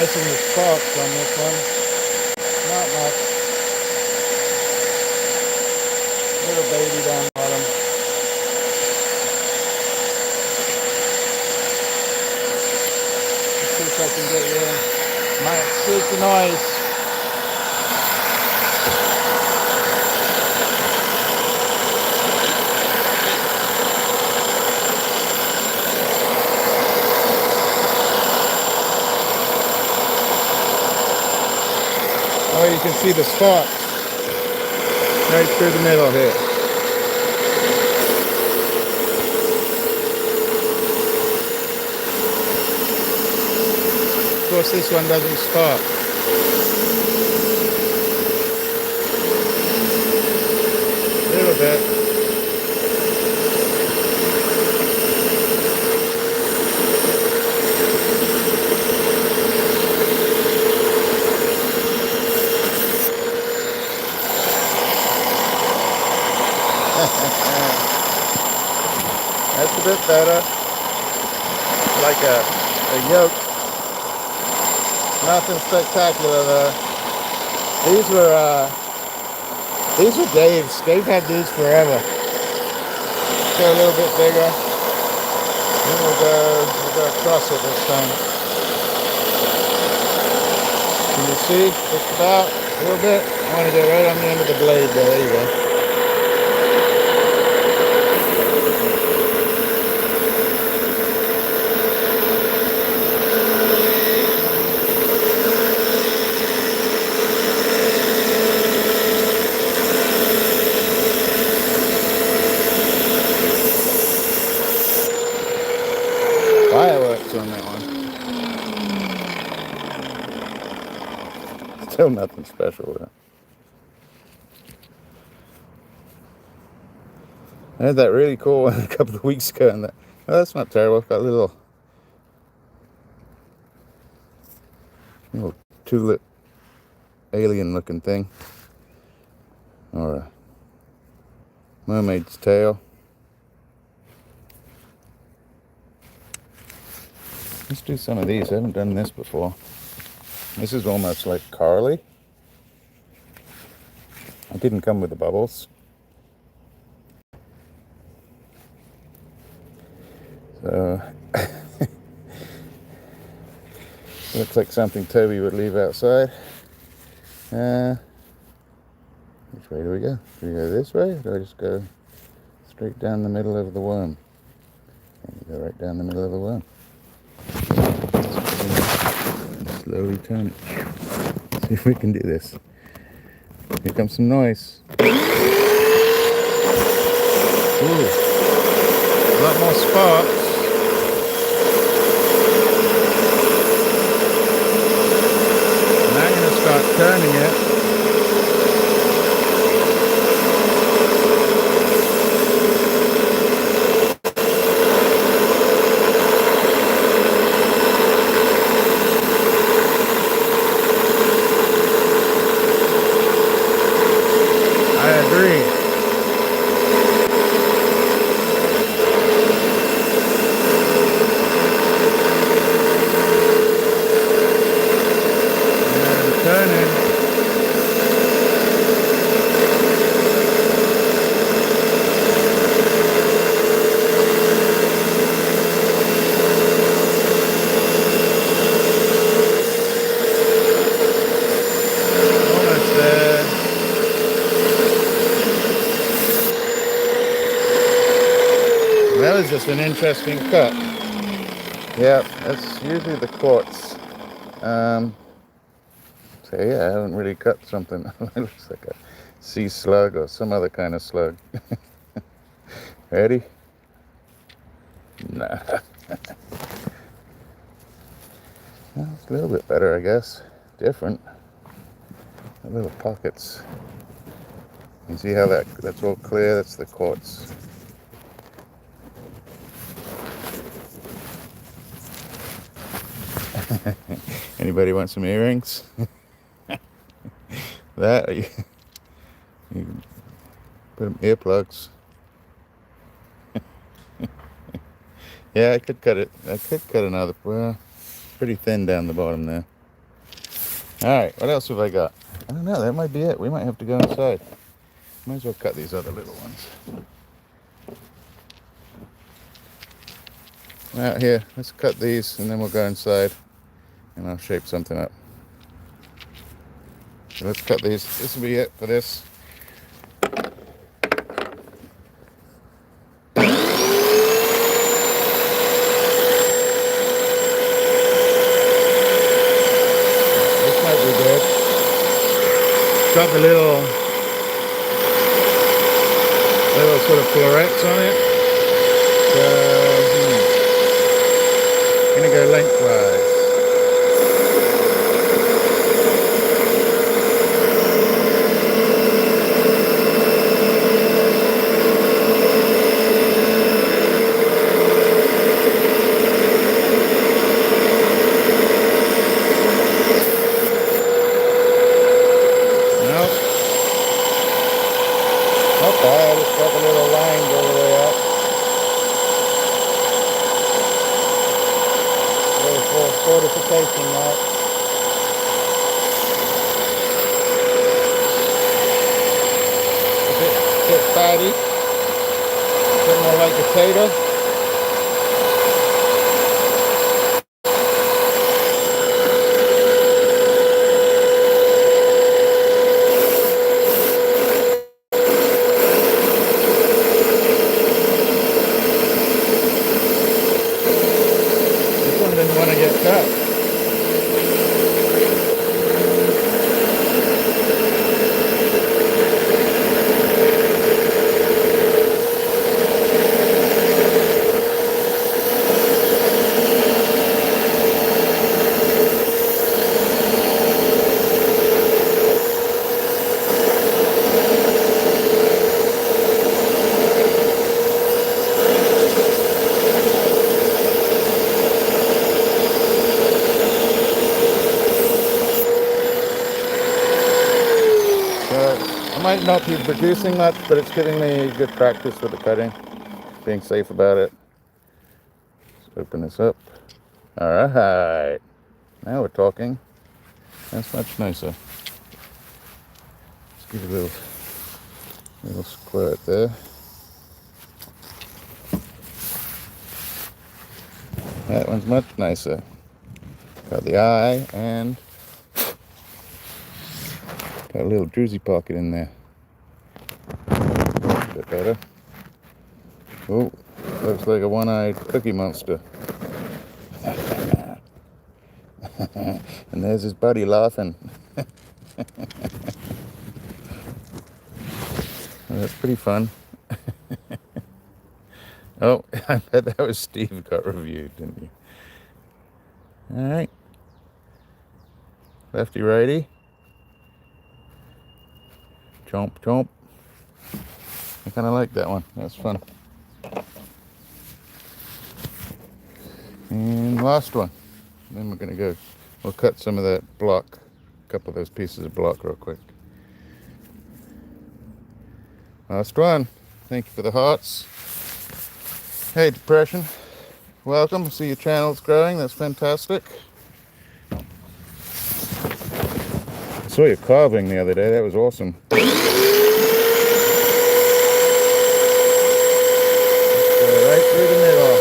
Missing the sparks on this one. Not much. Little baby down bottom. Let's see if I can get you. Might squeak the noise. Oh, you can see the sparks right through the middle here. Of course, this one doesn't spark. A little bit. That's a bit better. Like a yolk. Nothing spectacular though. These were Dave's. Dave had these forever. Go a little bit bigger. Then we'll go go across it this time. Can you see? Just about a little bit. I want to get right on the end of the blade there. There you go. Fireworks on that one. Still nothing special with it. I had that really cool one a couple of weeks ago, and that's not terrible. It's got a little tulip alien looking thing, or a mermaid's tail. Let's do some of these. I haven't done this before. This is almost like corally. It didn't come with the bubbles. So looks like something Toby would leave outside. Which way do we go? Do we go this way, or do I just go straight down the middle of the worm? And you go right down the middle of the worm. Slowly turn it. See if we can do this. Here comes some noise. Ooh, a lot more sparks. Now I'm going to start turning it. That was just an interesting cut. Yeah, that's usually the quartz. So yeah, I haven't really cut something. It looks like a sea slug or some other kind of slug. Ready? Nah. Well, it's a little bit better, I guess. Different. Little pockets. You see how that's all clear? That's the quartz. Anybody want some earrings? That you can put them earplugs. Yeah, I could cut it. I could cut another. Well, pretty thin down the bottom there. All right, what else have I got? I don't know. That might be it. We might have to go inside. Might as well cut these other little ones. Out here, let's cut these, and then we'll go inside, and I'll shape something up. So let's cut these. This will be it for this. Got the little sort of florets on it. So, gonna go lengthwise. Okay, just got the little lines all the way up. Little fortification mark. A bit fatty. A bit more like potato. might not be producing much, but it's giving me good practice with the cutting, being safe about it. Let's open this up. All right, now we're talking. That's much nicer. Let's give it a little squirt there. That one's much nicer. Got the eye and got a little druzy pocket in there. A bit better. Oh, looks like a one-eyed cookie monster. And there's his buddy laughing. Well, that's pretty fun. Oh, I bet that was Steve got reviewed, didn't you? All right. Lefty righty. Chomp, chomp. I kind of like that one. That's fun. And last one. Then we're going to go. We'll cut some of that block, a couple of those pieces of block real quick. Last one. Thank you for the hearts. Hey, Depression. Welcome. See your channel's growing. That's fantastic. I saw you carving the other day. That was awesome. Right through the middle.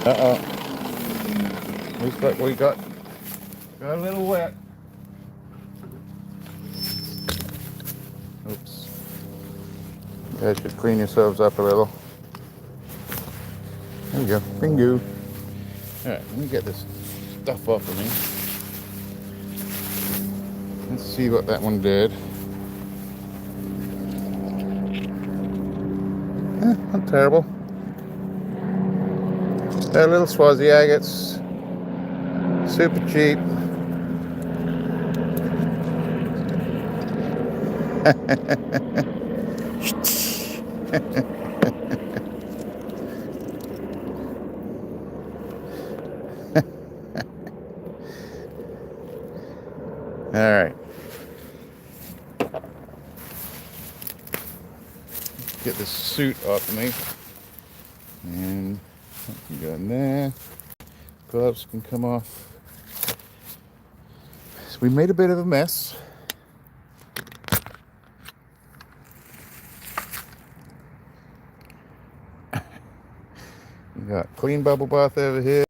Uh-oh. Looks like we got a little wet. Oops. You guys should clean yourselves up a little. There we go. Bingo. Alright, let me get this stuff off of me. Let's see what that one did. Not terrible. They're little Swazi agates. Super cheap. All right. Get this suit off of me. And that can go in there. Gloves can come off. So we made a bit of a mess. You got clean bubble bath over here,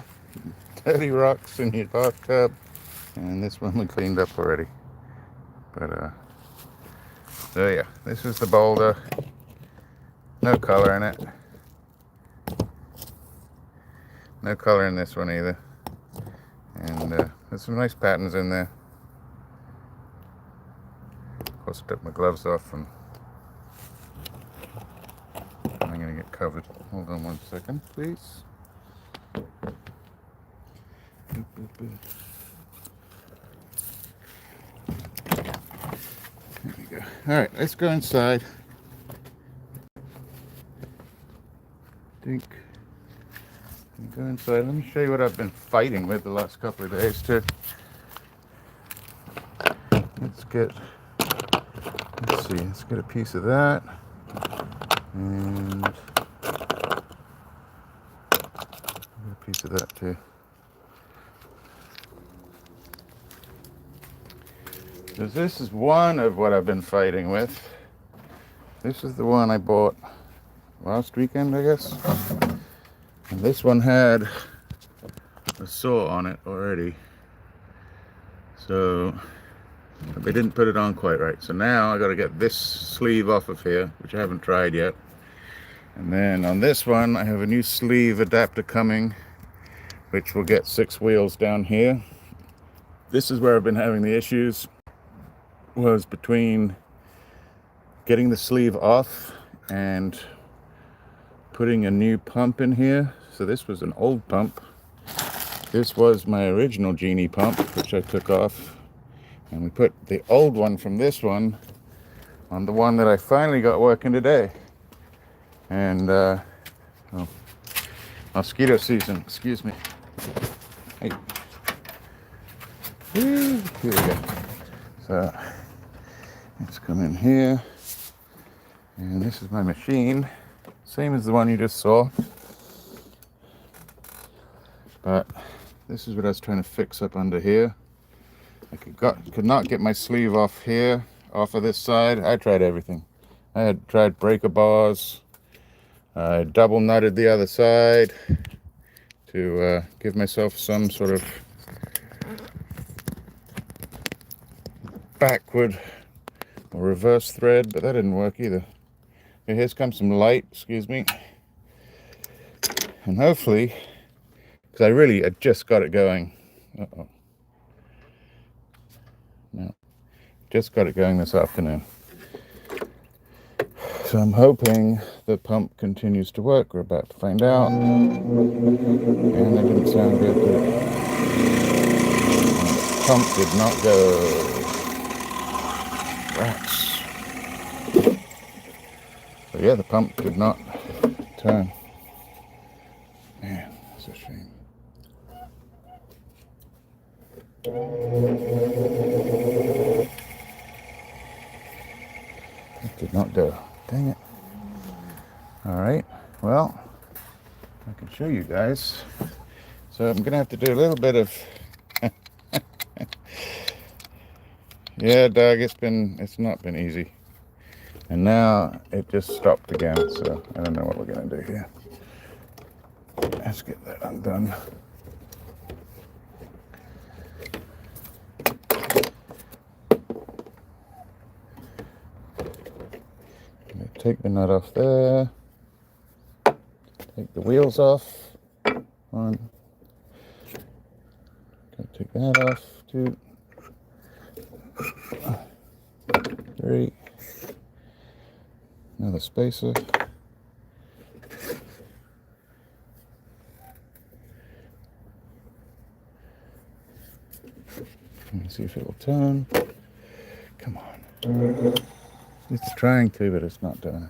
dirty rocks in your bathtub, and this one we cleaned up already. But so yeah, this is the Boulder. No color in it. No color in this one either. And there's some nice patterns in there. Of course, I took my gloves off and I'm going to get covered. Hold on one second, please. Boop, boop, boop. There we go. All right, let's go inside. Go inside. Let me show you what I've been fighting with the last couple of days too. Let's see, let's get a piece of that. And a piece of that too. So this is one of what I've been fighting with. This is the one I bought last weekend, I guess. And this one had a saw on it already. So they didn't put it on quite right. So now I got to get this sleeve off of here, which I haven't tried yet. And then on this one, I have a new sleeve adapter coming, which will get 6 wheels down here. This is where I've been having the issues, was between getting the sleeve off and putting a new pump in here. So this was an old pump. This was my original Genie pump, which I took off. And we put the old one from this one on the one that I finally got working today. And, oh, mosquito season, excuse me. Hey. Here we go. So, let's come in here. And this is my machine. Same as the one you just saw. But this is what I was trying to fix up under here. I could not get my sleeve off here, off of this side. I tried everything. I had tried breaker bars. I double nutted the other side to give myself some sort of backward or reverse thread, but that didn't work either. Okay, here comes some light, excuse me. And hopefully, because I just got it going. Uh-oh. No, just got it going this afternoon. So I'm hoping the pump continues to work. We're about to find out. And that didn't sound good, did it? The pump did not go. Rats. So yeah, the pump did not turn. Man, that's a shame. It did not go. Dang it. Alright, well, I can show you guys. So I'm going to have to do a little bit of... Yeah, Doug, it's not been easy. And now it just stopped again, so I don't know what we're going to do here. Let's get that undone. Take the nut off there. Take the wheels off. 1. Take that off. 2. 3. Another spacer. Let me see if it will turn. Come on. It's trying to, but it's not doing it.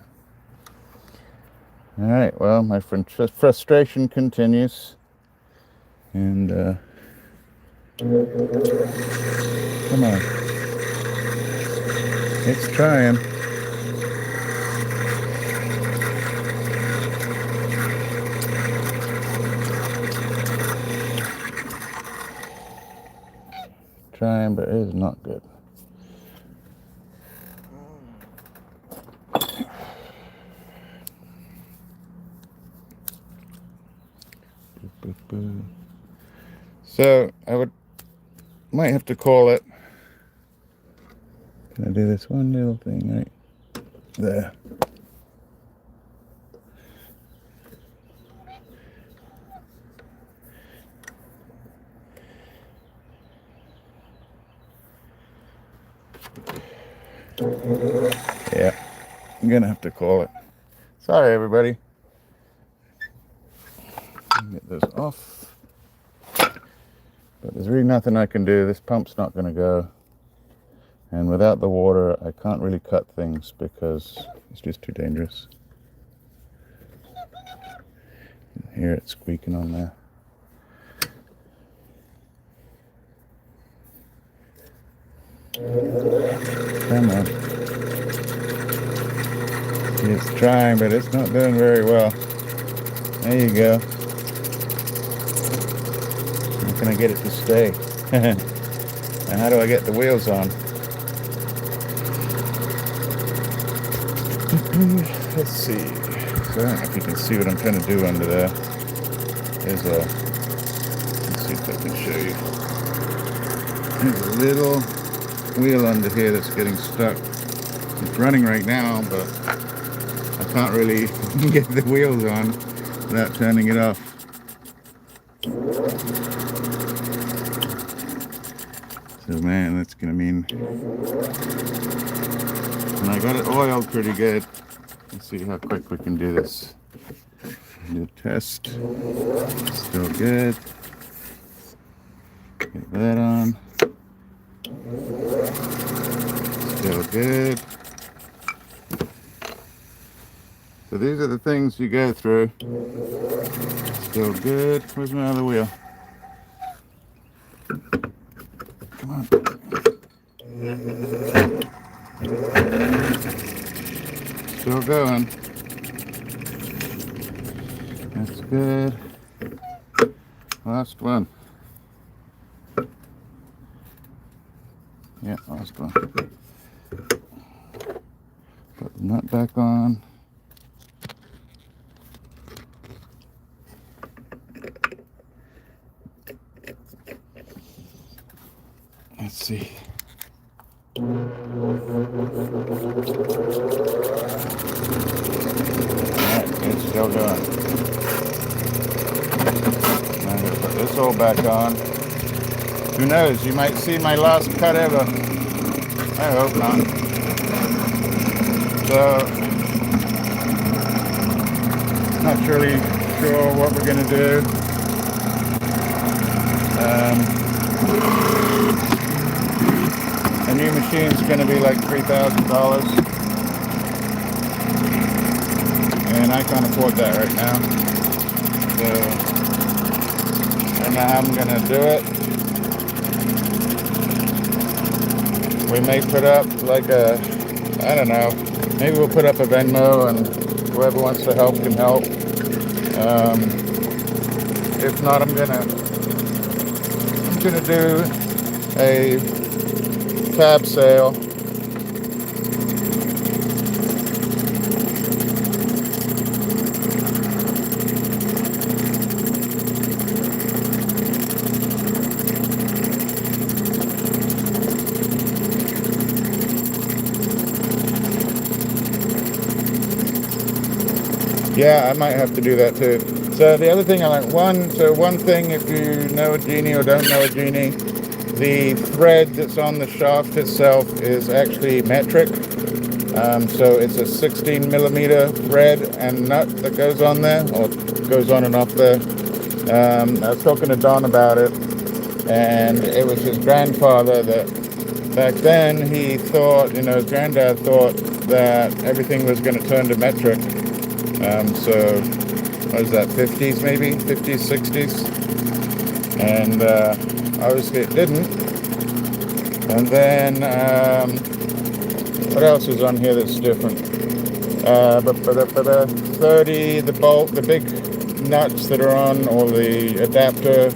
Alright, well, my frustration continues. And, come on. It's trying. Trying, but it is not good. So I might have to call it. Can I do this one little thing right there? Yeah, I'm gonna have to call it. Sorry, everybody. Get this off. But there's really nothing I can do. This pump's not going to go. And without the water, I can't really cut things because it's just too dangerous. You can hear it squeaking on there. Come on. It's trying, but it's not doing very well. There you go. How can I get it to stay? And how do I get the wheels on? Let's see. So I don't know if you can see what I'm trying to do under there. There's a... Let's see if I can show you. There's a little wheel under here that's getting stuck. It's running right now, but I can't really get the wheels on without turning it off. So man, that's gonna mean, and I got it oiled pretty good. Let's see how quick we can do this. Do a test. Still good. Get that on. Still good. So these are the things you go through. Still good. Where's my other wheel? Come on. Still going. That's good. Last one. Yeah, last one. Put the nut back on. Let's see. Alright, it's still going. I'm going to put this all back on. Who knows, you might see my last cut ever. I hope not. So, not really sure what we're going to do. A new machine's going to be like $3,000. And I can't afford that right now. So, I don't know how I'm going to do it. We may put up like a, I don't know, maybe we'll put up a Venmo and whoever wants to help can help. If not, I'm gonna do a tab sale. Yeah, I might have to do that too. So the other thing I like, one thing, if you know a genie or don't know a genie, the thread that's on the shaft itself is actually metric. So it's a 16 millimeter thread and nut that goes on there, or goes on and off there. I was talking to Don about it, and it was his grandfather that back then he thought, his granddad thought that everything was going to turn to metric. So, what is that, 50s maybe? 50s, 60s? And obviously it didn't. And then, what else is on here that's different? 30, the bolt, the big nuts that are on, or the adapter,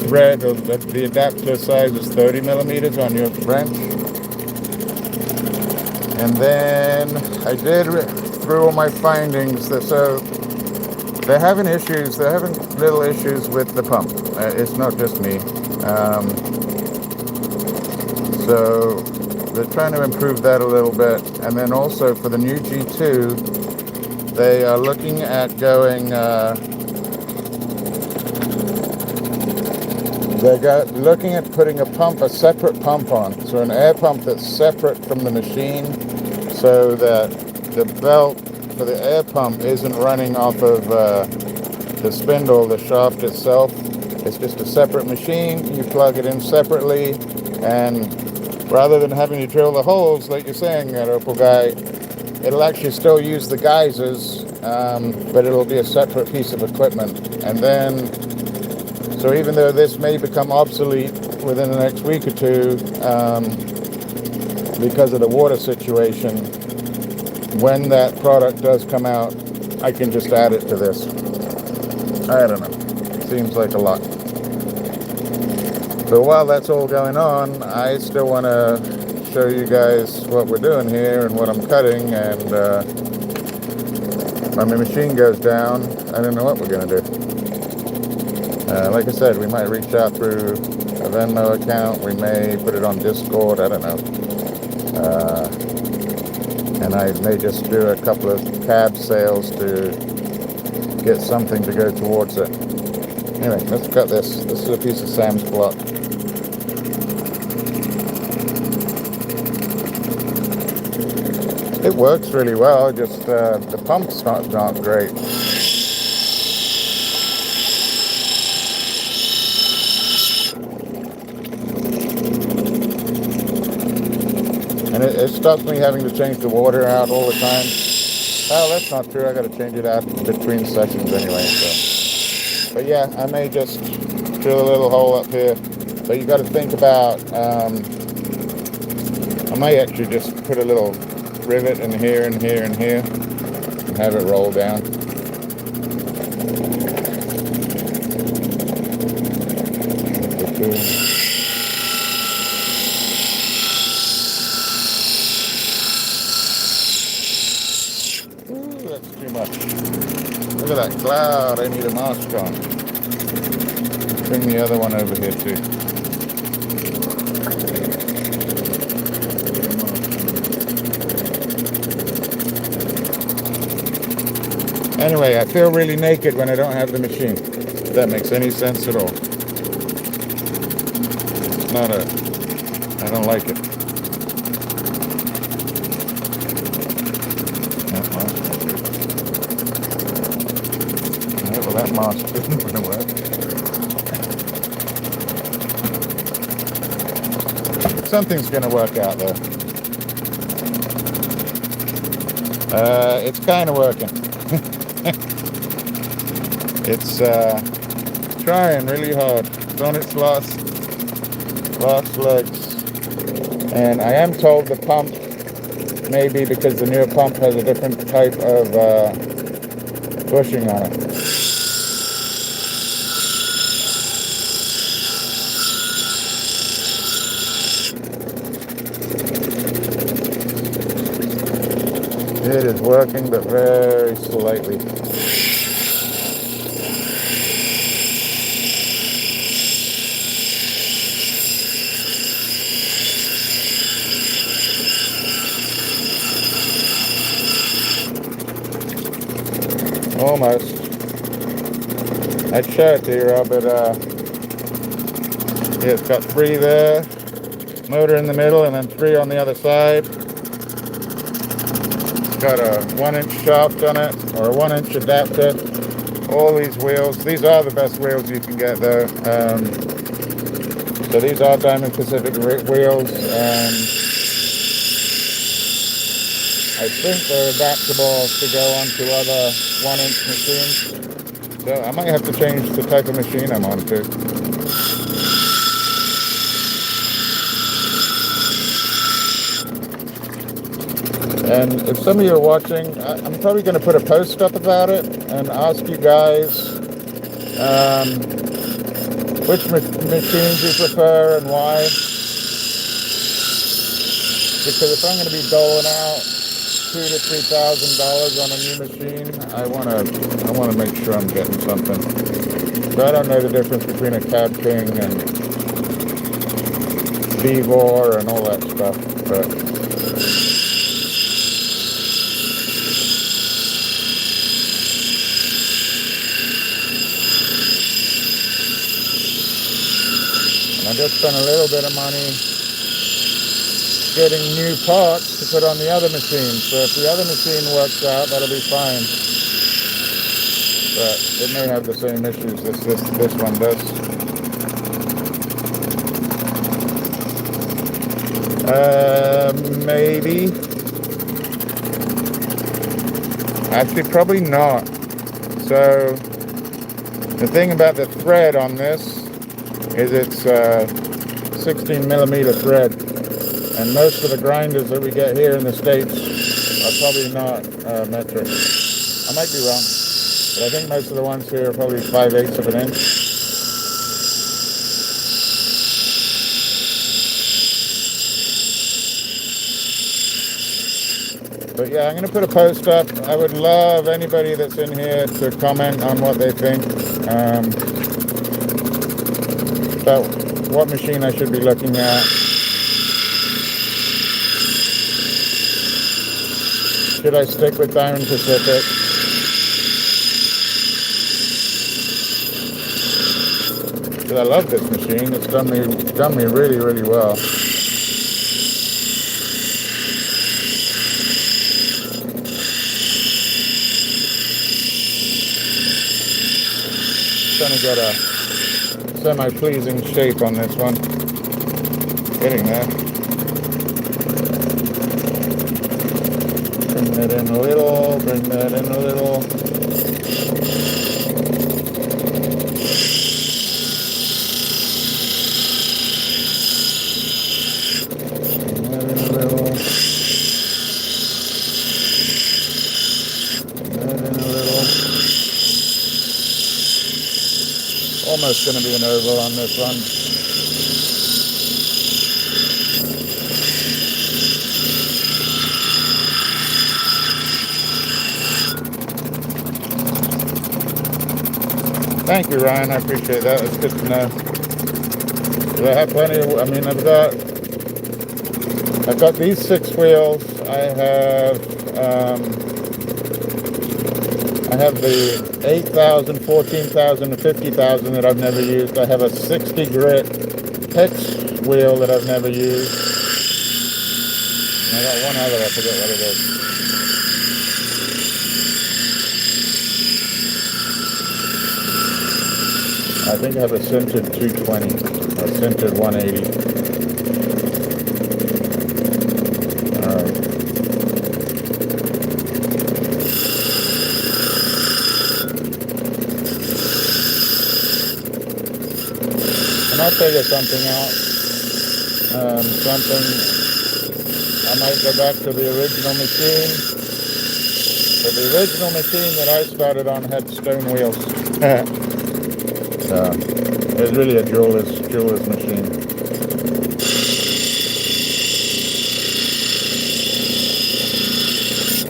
thread, or the adapter size is 30 millimeters on your wrench. And then I did through all my findings, so they're having little issues with the pump. It's not just me. So they're trying to improve that a little bit. And then also for the new G2, they are looking at going, looking at putting a separate pump on. So an air pump that's separate from the machine, so that the belt for the air pump isn't running off of the spindle, the shaft itself. It's just a separate machine. You plug it in separately, and rather than having to drill the holes, like you're saying, that Opal guy, it'll actually still use the geysers, but it'll be a separate piece of equipment. And then, so even though this may become obsolete within the next week or two, because of the water situation, when that product does come out, I can just add it to this. I don't know. Seems like a lot. But while that's all going on, I still want to show you guys what we're doing here and what I'm cutting. And when my machine goes down, I don't know what we're going to do. Like I said, we might reach out through a Venmo account. We may put it on Discord. I don't know. And I may just do a couple of cab sales to get something to go towards it. Anyway, let's cut this. This is a piece of Sam's block. It works really well, just the pumps aren't great. And it stops me having to change the water out all the time. Well, that's not true. I got to change it out between sessions anyway. So. But yeah, I may just drill a little hole up here. But you got to think about. I may actually just put a little rivet in here and here and here, and have it roll down. Look at that cloud, I need a mask on. Bring the other one over here too. Anyway, I feel really naked when I don't have the machine. If that makes any sense at all. It's not I don't like it. Well, that mask isn't going to work. Something's going to work out though. It's kind of working. It's trying really hard. It's on its last legs. And I am told the pump, maybe because the newer pump has a different type of bushing on it. It is working, but very slightly. Almost. I'd show it to you, Rob, but yeah, it's got 3 there, motor in the middle, and then 3 on the other side. Got a 1-inch shaft on it, or a 1-inch adapter. All these wheels, these are the best wheels you can get though. So these are Diamond Pacific wheels, and I think they're adaptable to go onto other 1-inch machines. So I might have to change the type of machine I'm on to. And if some of you are watching, I'm probably going to put a post up about it and ask you guys which machines you prefer and why. Because if I'm going to be doling out $2,000 to $3,000 on a new machine, I want to make sure I'm getting something. So I don't know the difference between a Cab King and Vevor and all that stuff, but I just spent a little bit of money getting new parts to put on the other machine. So if the other machine works out, that'll be fine. But it may have the same issues this one does. Maybe. Actually, probably not. So the thing about the thread on this is it's 16 millimeter thread, and most of the grinders that we get here in the States are probably not metric. I might be wrong, but I think most of the ones here are probably 5/8 of an inch. But yeah, I'm going to put a post up. I would love anybody that's in here to comment on what they think. about what machine I should be looking at. Should I stick with Diamond Pacific? Because I love this machine. It's done me really, really well. Trying to get a semi-pleasing shape on this one. Getting there. Bring that in a little, bring that in a little. Bring that in a little. Bring that in a little. Almost going to be an oval on this one. Thank you, Ryan. I appreciate that. It's good to know. I have plenty of, I mean, I've got these 6 wheels. I have the 8,000, 14,000, and 50,000 that I've never used. I have a 60 grit hex wheel that I've never used. And I got one other, I forget what it is. I think I have a sintered 220 or sintered 180. Alright. And I'll figure something out. I might go back to the original machine. But the original machine that I started on had stone wheels. So it was really a jeweler's machine.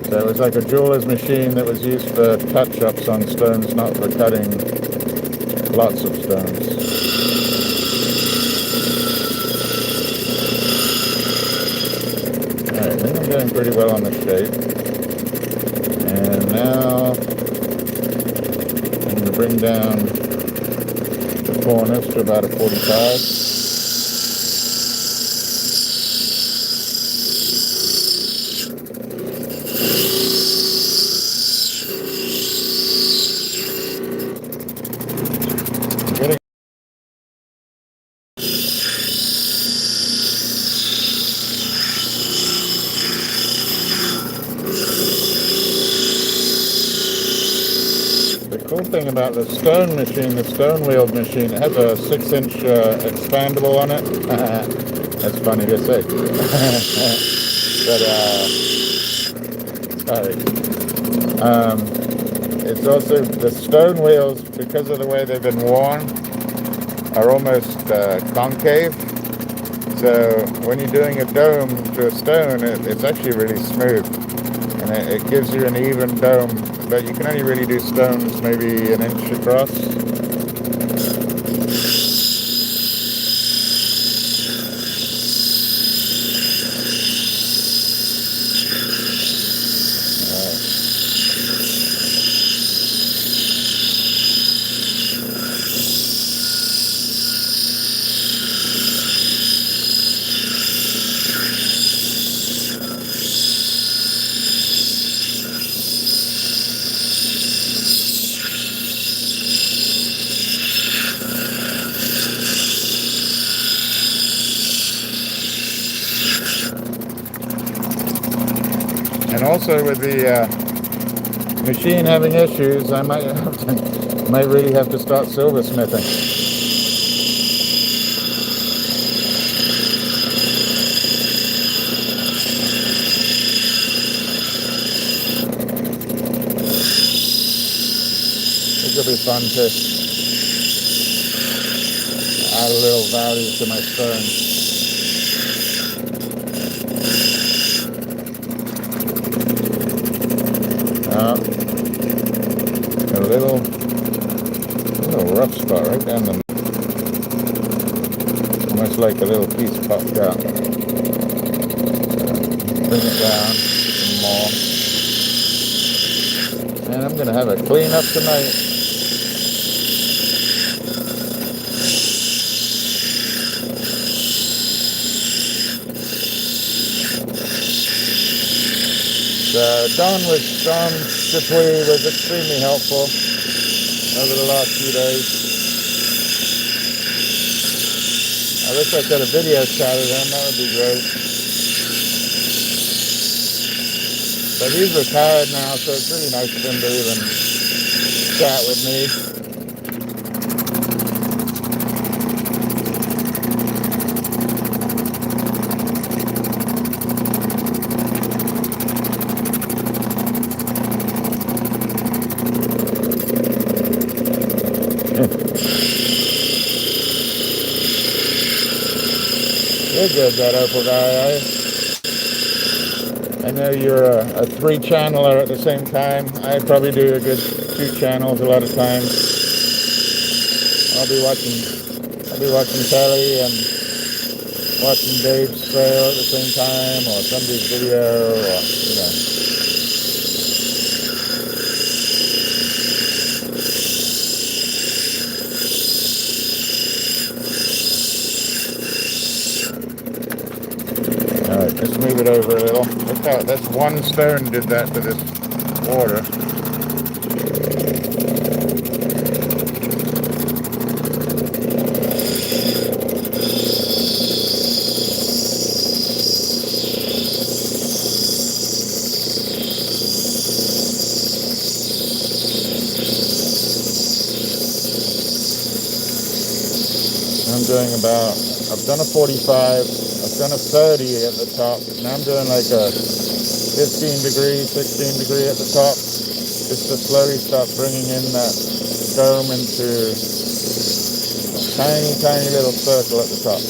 So it was like a jeweler's machine that was used for touch-ups on stones, not for cutting lots of stones. Alright, I think I'm doing pretty well on the shape. And now I'm going to bring down corners to about a 45. Getting the cool thing about the stone machine, the stone wheeled machine, it has a 6-inch expandable on it. That's funny to say. But sorry. It's also, the stone wheels, because of the way they've been worn, are almost concave. So when you're doing a dome to a stone, it's actually really smooth. And it gives you an even dome. But you can only really do stones maybe an inch across. And also with the machine having issues, I might really have to start silversmithing. This will be fun to add a little value to my stone. A little rough spot right down the almost like a little piece popped out. Bring it down some more. And I'm gonna have a clean up tonight. Don Turquoise was extremely helpful over the last few days. I wish I could have video chatted him, that would be great. But he's retired now, so it's really nice of him to even chat with me. You're good, that Opal guy. I know you're a 3-channeler at the same time. I probably do a good 2 channels a lot of times. I'll be watching telly and watching Dave's trail at the same time, or somebody's video, or you know. Alright, let's move it over a little. Look out, that's one stone did that to this water. I'm doing about, I've done a 45, I've done a 30 at the top. Now I'm doing like a 15 degree, 16 degree at the top, just to slowly start bringing in that dome into a tiny, tiny little circle at the top.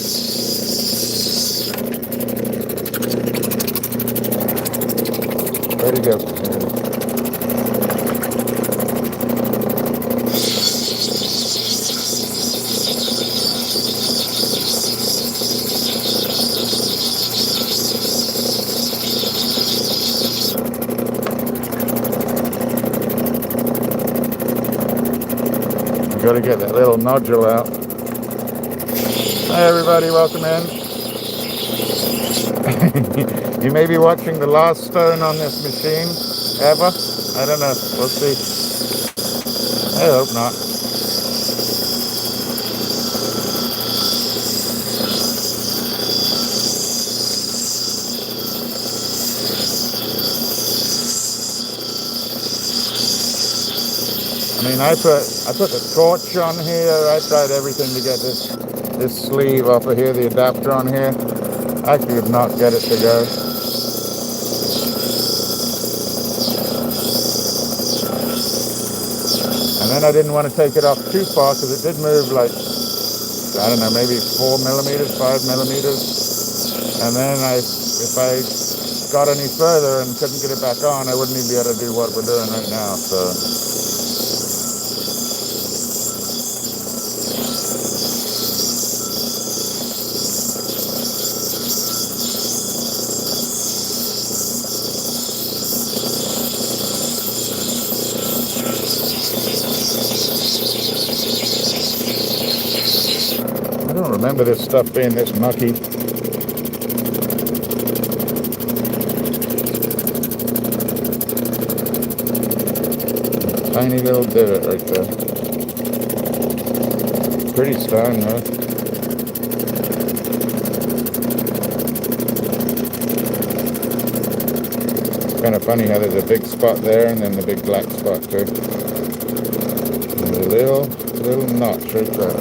Where'd it go? Got to get that little nodule out. Hi everybody, welcome in. You may be watching the last stone on this machine ever. I don't know, we'll see. I hope not. I mean, I put the torch on here. I tried everything to get this sleeve off of here, the adapter on here. I could not get it to go. And then I didn't want to take it off too far because it did move like, I don't know, maybe 4 millimeters, 5 millimeters. And then if I got any further and couldn't get it back on, I wouldn't even be able to do what we're doing right now. So. I don't remember this stuff being this mucky. Tiny little divot right there. Pretty stone though. It's kind of funny how there's a big spot there and then the big black spot too. And a little notch right there.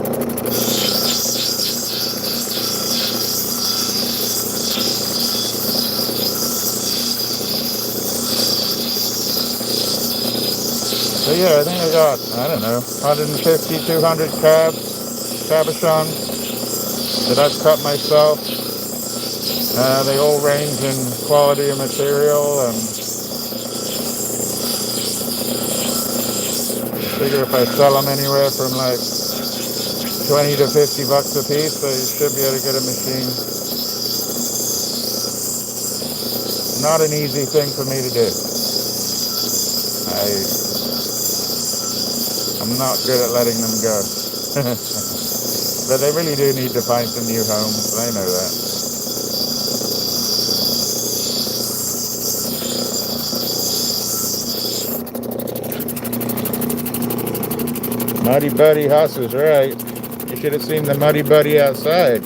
So yeah, I think I got, I don't know, 150, 200 cabochons that I've cut myself. They all range in quality of material, and I figure if I sell them anywhere from like 20 to 50 bucks a piece, so you should be able to get a machine. Not an easy thing for me to do. I'm not good at letting them go. But they really do need to find some new homes. I know that. Muddy Buddy horses, right. You should have seen the Muddy Buddy outside.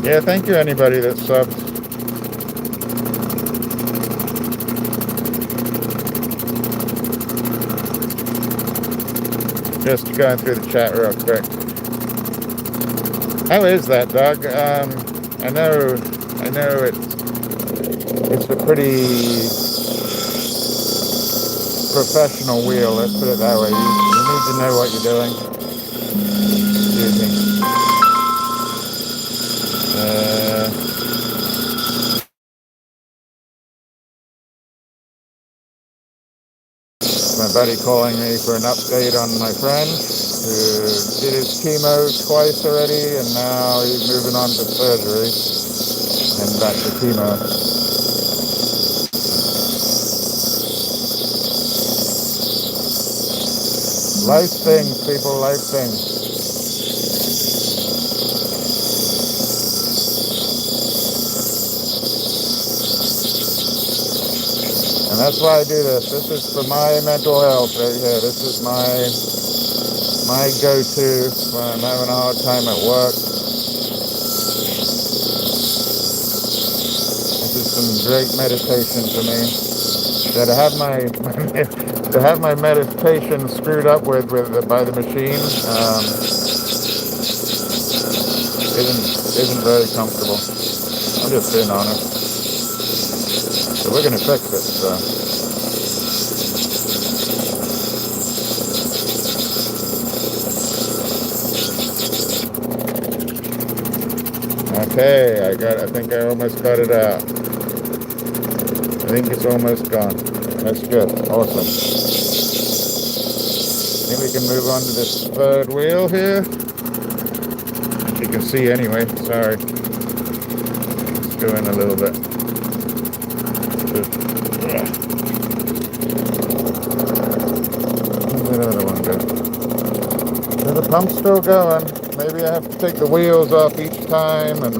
Yeah, thank you anybody that subbed. Just going through the chat real quick. How is that, Doug? I know it's a pretty professional wheel, let's put it that way. You need to know what you're doing. Excuse me. My buddy calling me for an update on my friend who did his chemo twice already, and now he's moving on to surgery and back to chemo. Life things, people, life things. And that's why I do this. This is for my mental health right here. This is my go-to when I'm having a hard time at work. This is some great meditation for me. So to have my meditation screwed up with by the machine isn't very comfortable. I'm just being honest. So we're going to fix it. So. Okay, I think I almost got it out. I think it's almost gone. That's good. Awesome. I think we can move on to this third wheel here. As you can see anyway. Sorry. Let's go in a little bit. Where'd the other one go? So the pump's still going. Maybe I have to take the wheels off each time and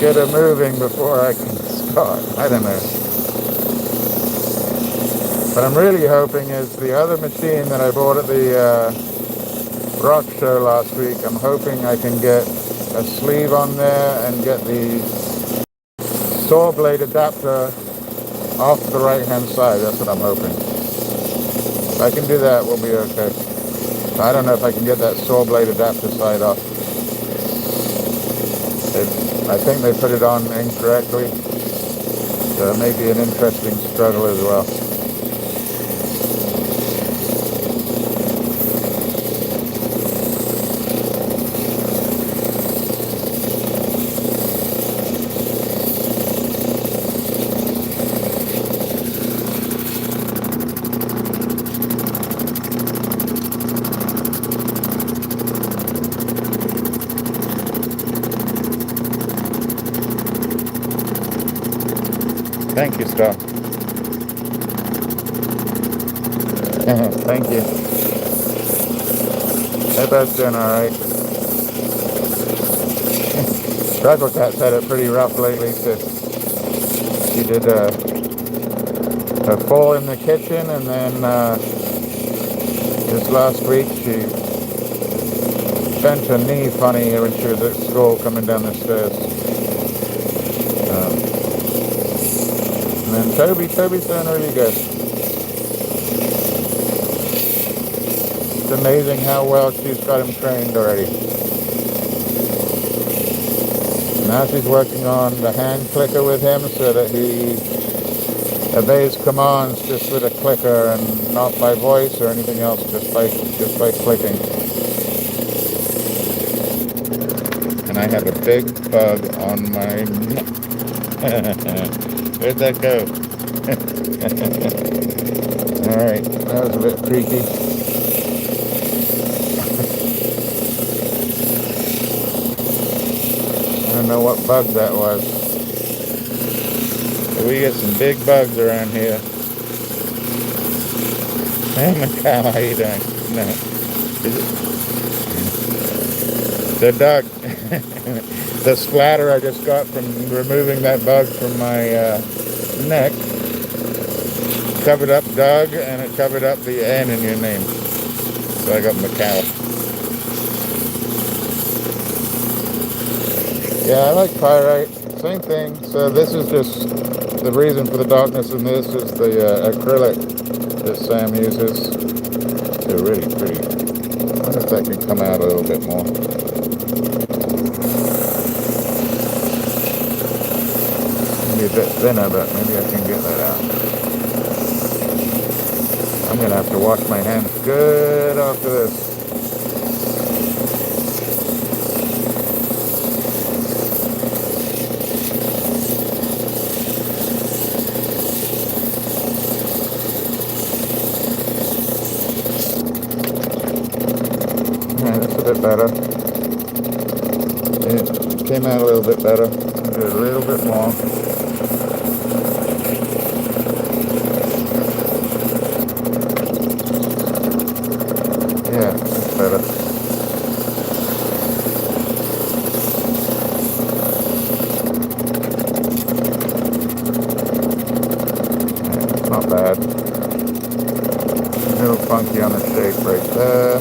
get it moving before I can start. I don't know. What I'm really hoping is the other machine that I bought at the rock show last week, I'm hoping I can get a sleeve on there and get the saw blade adapter off the right hand side. That's what I'm hoping. If I can do that, we'll be okay. I don't know if I can get that saw blade adapter side off. I think they put it on incorrectly, so it may be an interesting struggle as well. Thank you, Star. Thank you. They're both doing alright. Struggle Cat's had it pretty rough lately, so she did a fall in the kitchen, and then this last week she bent her knee funny when she was at school coming down the stairs. And then Toby's doing really good. It's amazing how well she's got him trained already. Now she's working on the hand clicker with him so that he obeys commands just with a clicker and not by voice or anything else, just by clicking. And I have a big bug on my neck. Where'd that go? Alright, that was a bit creaky. I don't know what bug that was. But we get some big bugs around here. Hey Macau, how you doing? No. Is it? The dog. The splatter I just got from removing that bug from my neck covered up dog, and it covered up the N in your name. So I got Macau. Yeah, I like pyrite. Same thing. So this is just the reason for the darkness in this is the acrylic that Sam uses. They're really pretty. I wonder if that can come out a little bit more. Maybe a bit thinner, but maybe I can get that out. I'm gonna have to wash my hands good after this. That's a bit better. It came out a little bit better. Do a little bit more. Yeah, that's better. Yeah, it's not bad. A little funky on the shape right there.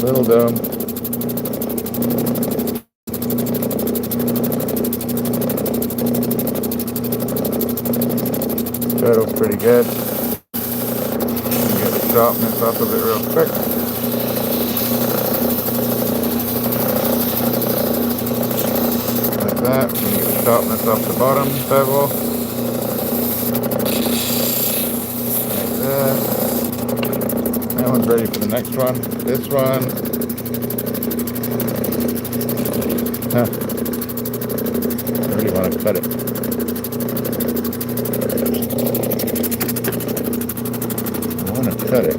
Little dome. Turtle's pretty good. Get the sharpness off of it real quick. Like that. You get the sharpness off the bottom bevel. Like that. That one's ready for the next one. This one. Huh. I really want to cut it. I want to cut it.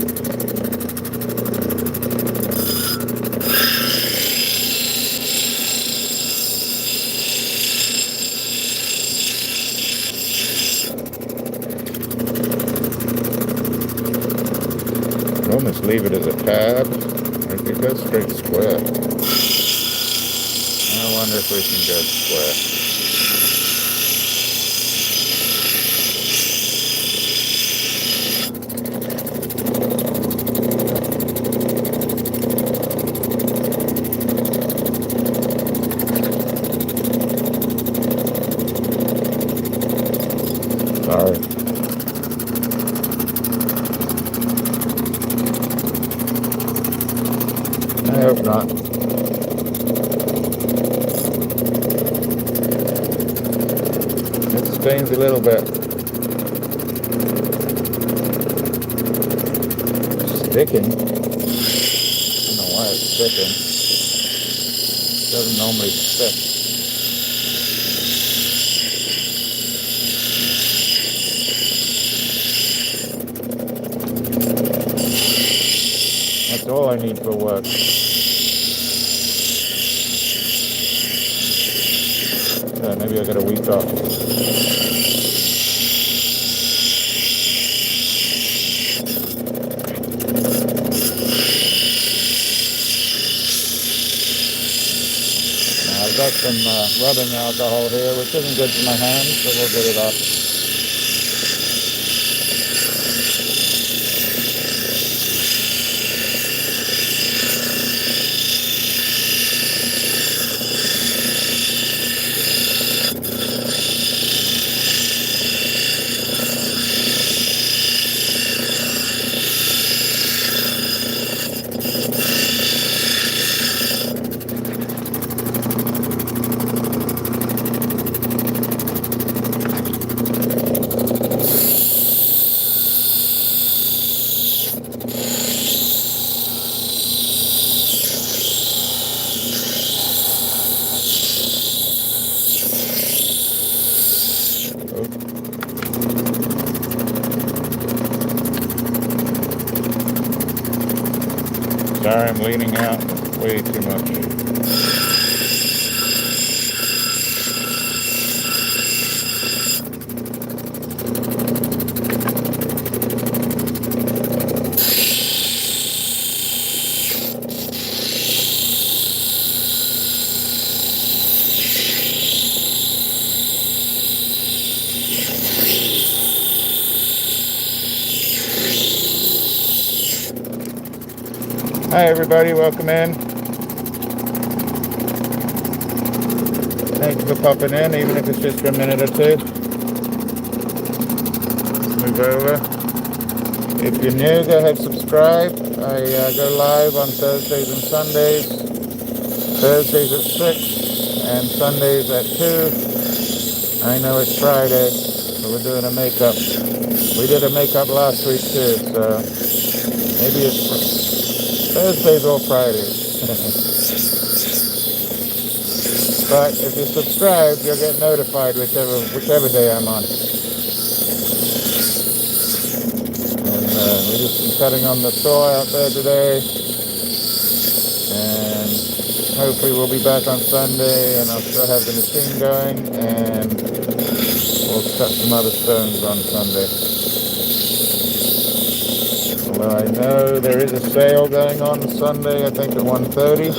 Almost leave it as a tab. Or it goes straight square. I wonder if we can go square. Sorry. I hope not. It stains a little bit. Sticking. I don't know why it's sticking. It doesn't normally stick. That's all I need for work. Yeah, maybe I got a week off. Now, I've got some rubbing alcohol here, which isn't good for my hands, so we'll get it off. Sorry, I'm leaning out way too much. Hi everybody, welcome in. Thanks for popping in, even if it's just for a minute or two. Move over. If you're new, go ahead subscribe. I go live on Thursdays and Sundays. Thursdays at 6 and Sundays at 2. I know it's Friday, but we're doing a makeup. We did a makeup last week too, so maybe it's Thursdays or Fridays. But if you're subscribed, you'll get notified whichever day I'm on. And we've just been cutting on the saw out there today. And hopefully we'll be back on Sunday and I'll still have the machine going. And we'll cut some other stones on Sunday. Although I know there is a sale going on Sunday, I think at 1:30.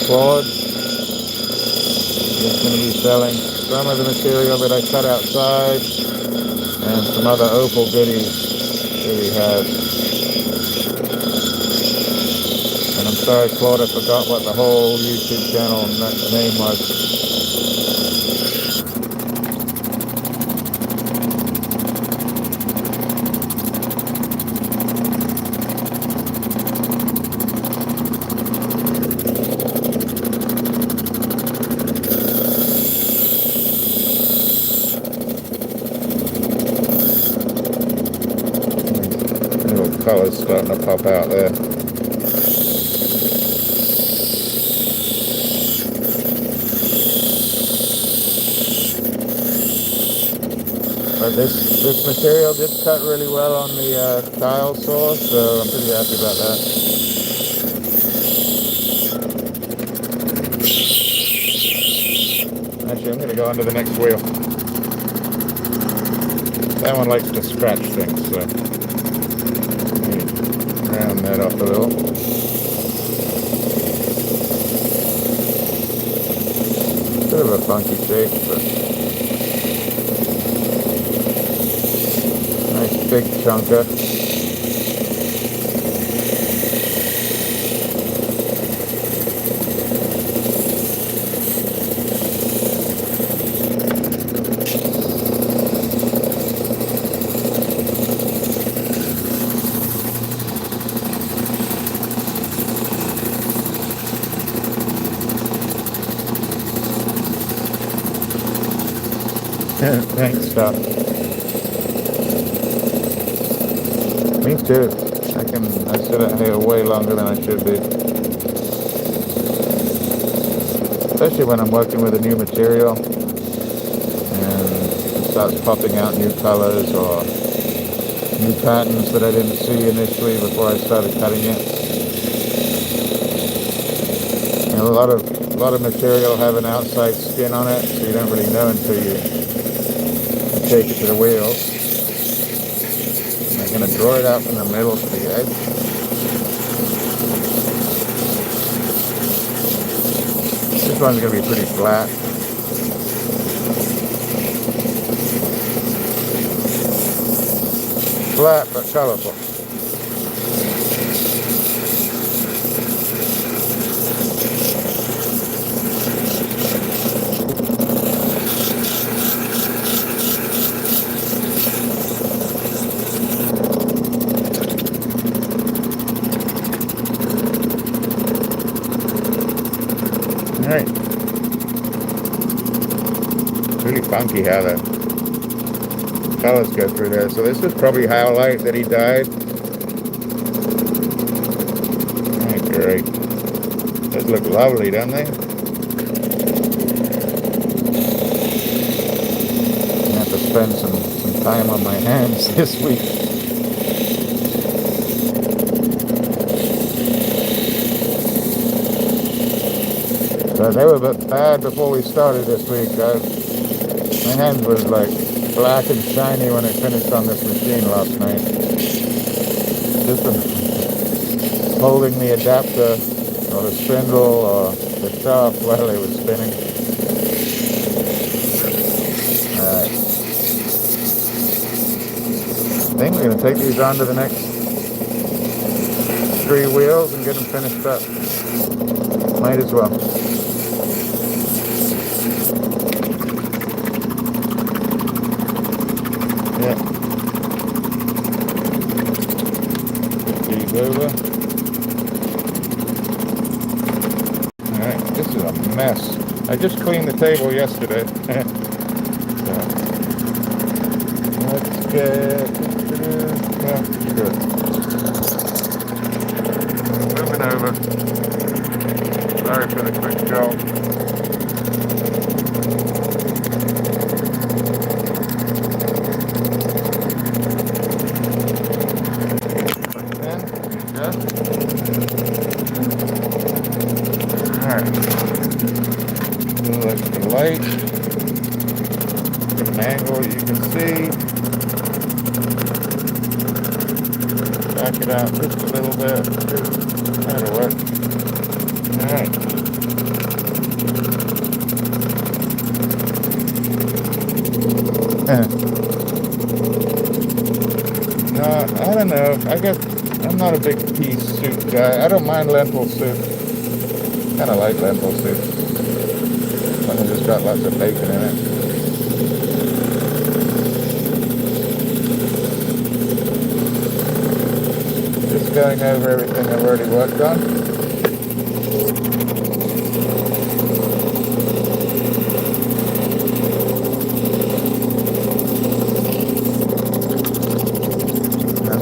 Claude is going to be selling some of the material that I cut outside and some other Opal goodies that he has. And I'm sorry, Claude, I forgot what the whole YouTube channel name was. Colours starting to pop out there. But this material did cut really well on the tile saw, so I'm pretty happy about that. Actually, I'm going to go onto the next wheel. That one likes to scratch things, so round that up a little. Bit of a funky shape, but nice big chunker. Thanks, Doc. Me too. I sit out here way longer than I should be. Especially when I'm working with a new material and it starts popping out new colors or new patterns that I didn't see initially before I started cutting it. And a lot of material have an outside skin on it, so you don't really know until you take it to the wheels. And I'm going to draw it out from the middle to the edge. This one's going to be pretty flat. Flat but colorful. Alright. Really funky how the colors go through there. So this is probably highlight that he dyed. Alright, great. Those look lovely, don't they? I have to spend some time on my hands this week. But they were a bit bad before we started this week. My hand was like black and shiny when I finished on this machine last night. Just from holding the adapter or the spindle or the shaft while it was spinning. Alright. I think we're going to take these on to the next 3 wheels and get them finished up. Might as well. Yeah. Put these over. Alright, this is a mess. I just cleaned the table yesterday. So, let's get... Yeah, good. Moving over. Sorry for the quick jolt. Alright. Let's the light. Get an angle you can see. Back it out just a little bit. That'll work. Alright. No, I don't know. I'm not a big pea soup guy. I don't mind lentil soup. Kind of like lentil soup. When it's just got lots of bacon in it. Just going over everything I've already worked on.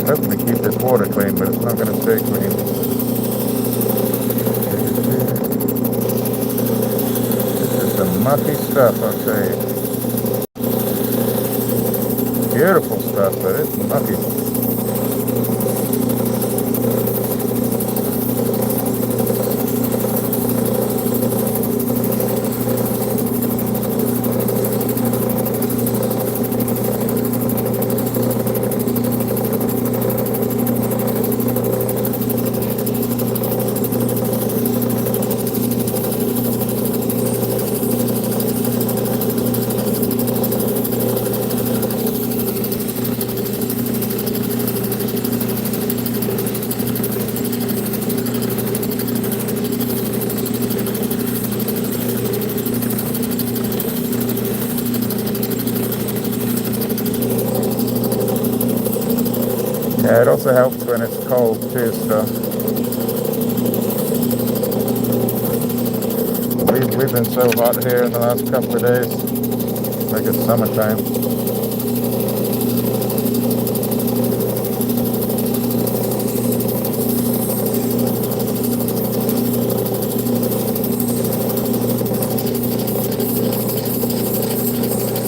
Hoping to keep this water clean, but it's not going to stay clean. This is some mucky stuff, I'll tell you. Beautiful stuff, but it's mucky. Yeah, it also helps when it's cold too, so we've been so hot here in the last couple of days, like it's summertime.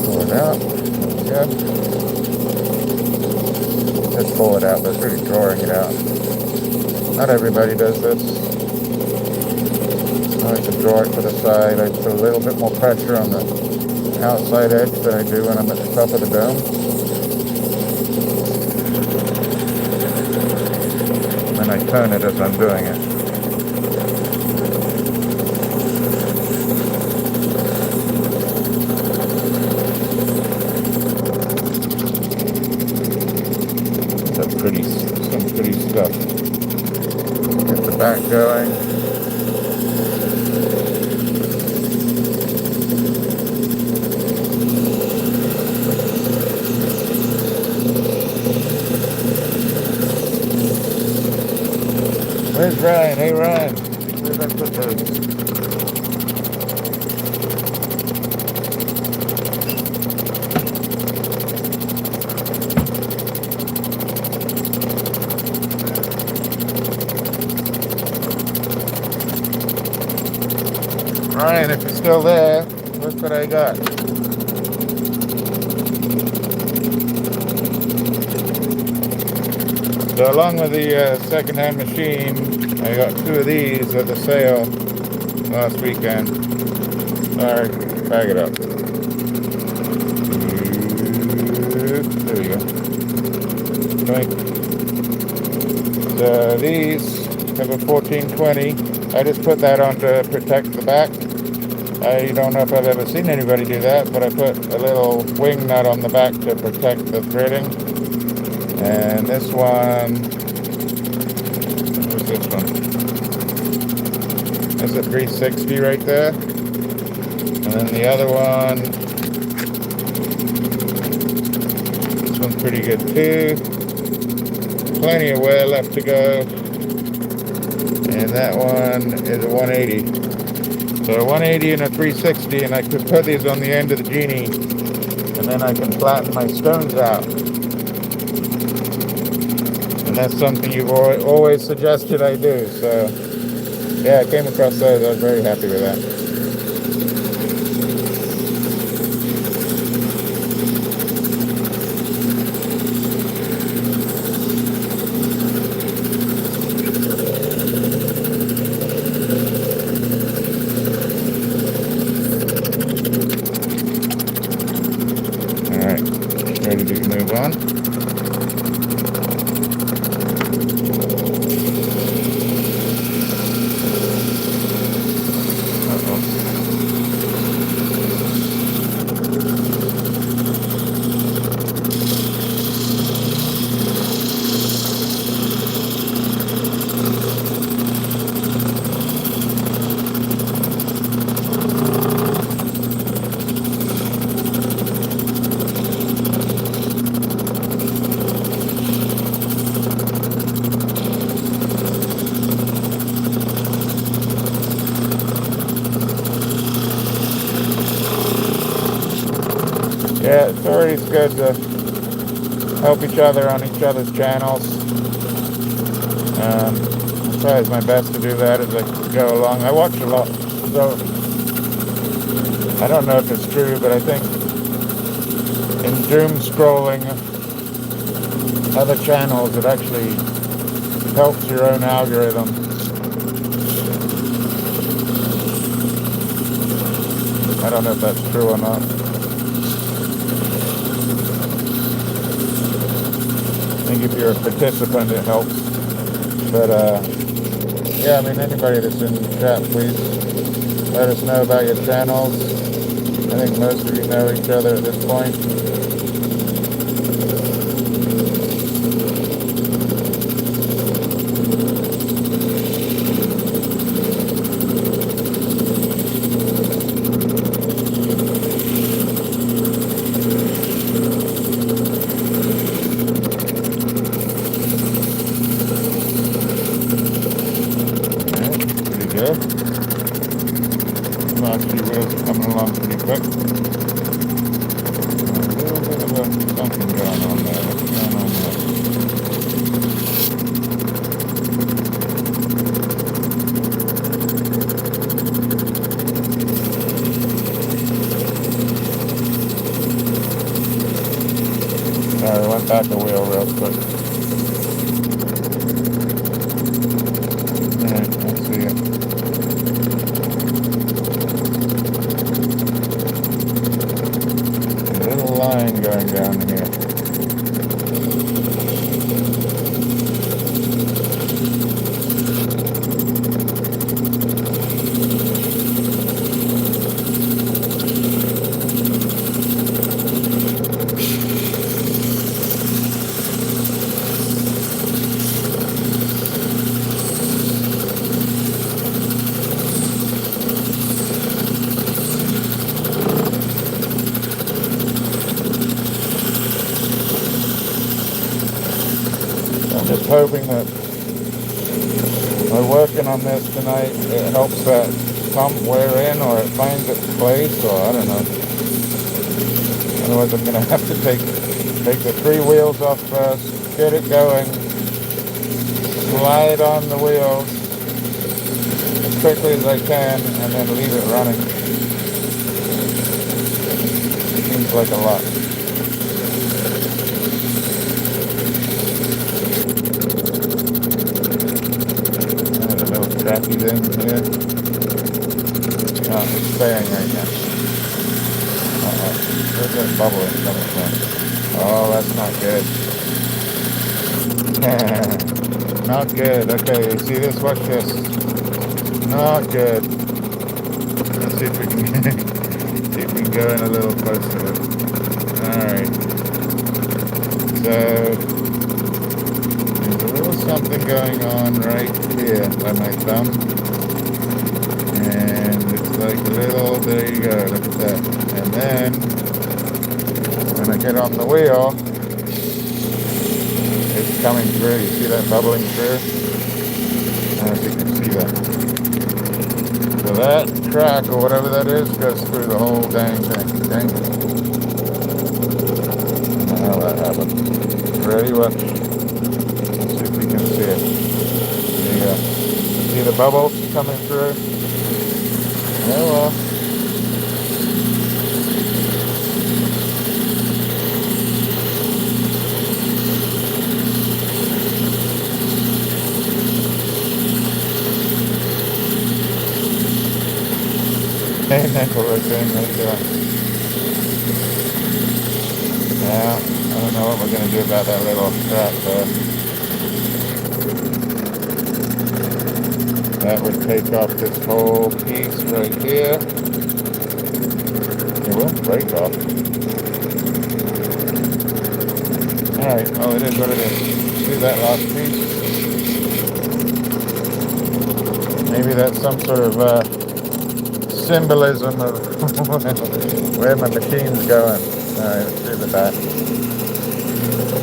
Pull it out, there we go. Just pull it out, but it's really drawing it out. Not everybody does this. I like to draw it to the side. I put a little bit more pressure on the outside edge than I do when I'm at the top of the dome. And I turn it as I'm doing it. Some pretty stuff. Get the back going. Where's Ryan? Hey Ryan, where did I put those? Ryan, if you're still there, look what I got. So along with the second-hand machine, I got 2 of these at the sale. last weekend. Sorry, bag it up. There we go. Right. So these have a 1420. I just put that on to protect the back. I don't know if I've ever seen anybody do that, but I put a little wing nut on the back to protect the threading. And this one, what's this one? That's a 360 right there. And then the other one, this one's pretty good too. Plenty of wear left to go. And that one is a 180. So a 180 and a 360, and I could put these on the end of the genie, and then I can flatten my stones out. And that's something you've always suggested I do. So yeah, I came across those. I was very happy with that. Ready to move on. Yeah, it's always good to help each other on each other's channels. I try my best to do that as I go along. I watch a lot, so I don't know if it's true, but I think in doom scrolling other channels, it actually helps your own algorithm. I don't know if that's true or not. I think if you're a participant, it helps. But yeah, I mean, anybody that's in the chat, please let us know about your channels. I think most of you know each other at this point. Last few wheels are coming along pretty quick. A little bit of something going on there. What's going on there? Sorry, I went back a wheel real quick. Alright, let's see it. Line going down here. Just hoping that by working on this tonight, it helps that pump wear in, or it finds its place, or I don't know. Otherwise I'm going to have to take the three wheels off first, get it going, slide on the wheels as quickly as I can, and then leave it running. Seems like a lot. Tracky thing here. No, it's staying right now. Where's that bubbling coming from? Oh, that's not good. Not good. Okay, you see this? Watch this. Not good. Let's see if we can see if we can go in a little closer. Alright. So there's a little something going on right here by my thumb. And it's like a little, there you go, look at that. And then when I get on the wheel, it's coming through. You see that bubbling through? I don't know if you can see that. So that track or whatever that is goes through the whole dang thing. Dang. I don't know how that happened. Ready? Watch. Let's see if we can see it. There you go. See the bubbles coming through? Oh well. Hey, Nickel, right there. How you doing? Yeah, I don't know what we're going to do about that little crack there. That would take off this whole piece right here. It won't break off. Alright, oh, it is what it is. See that last piece? Maybe that's some sort of symbolism of where my machine's going. Alright, let's do the back.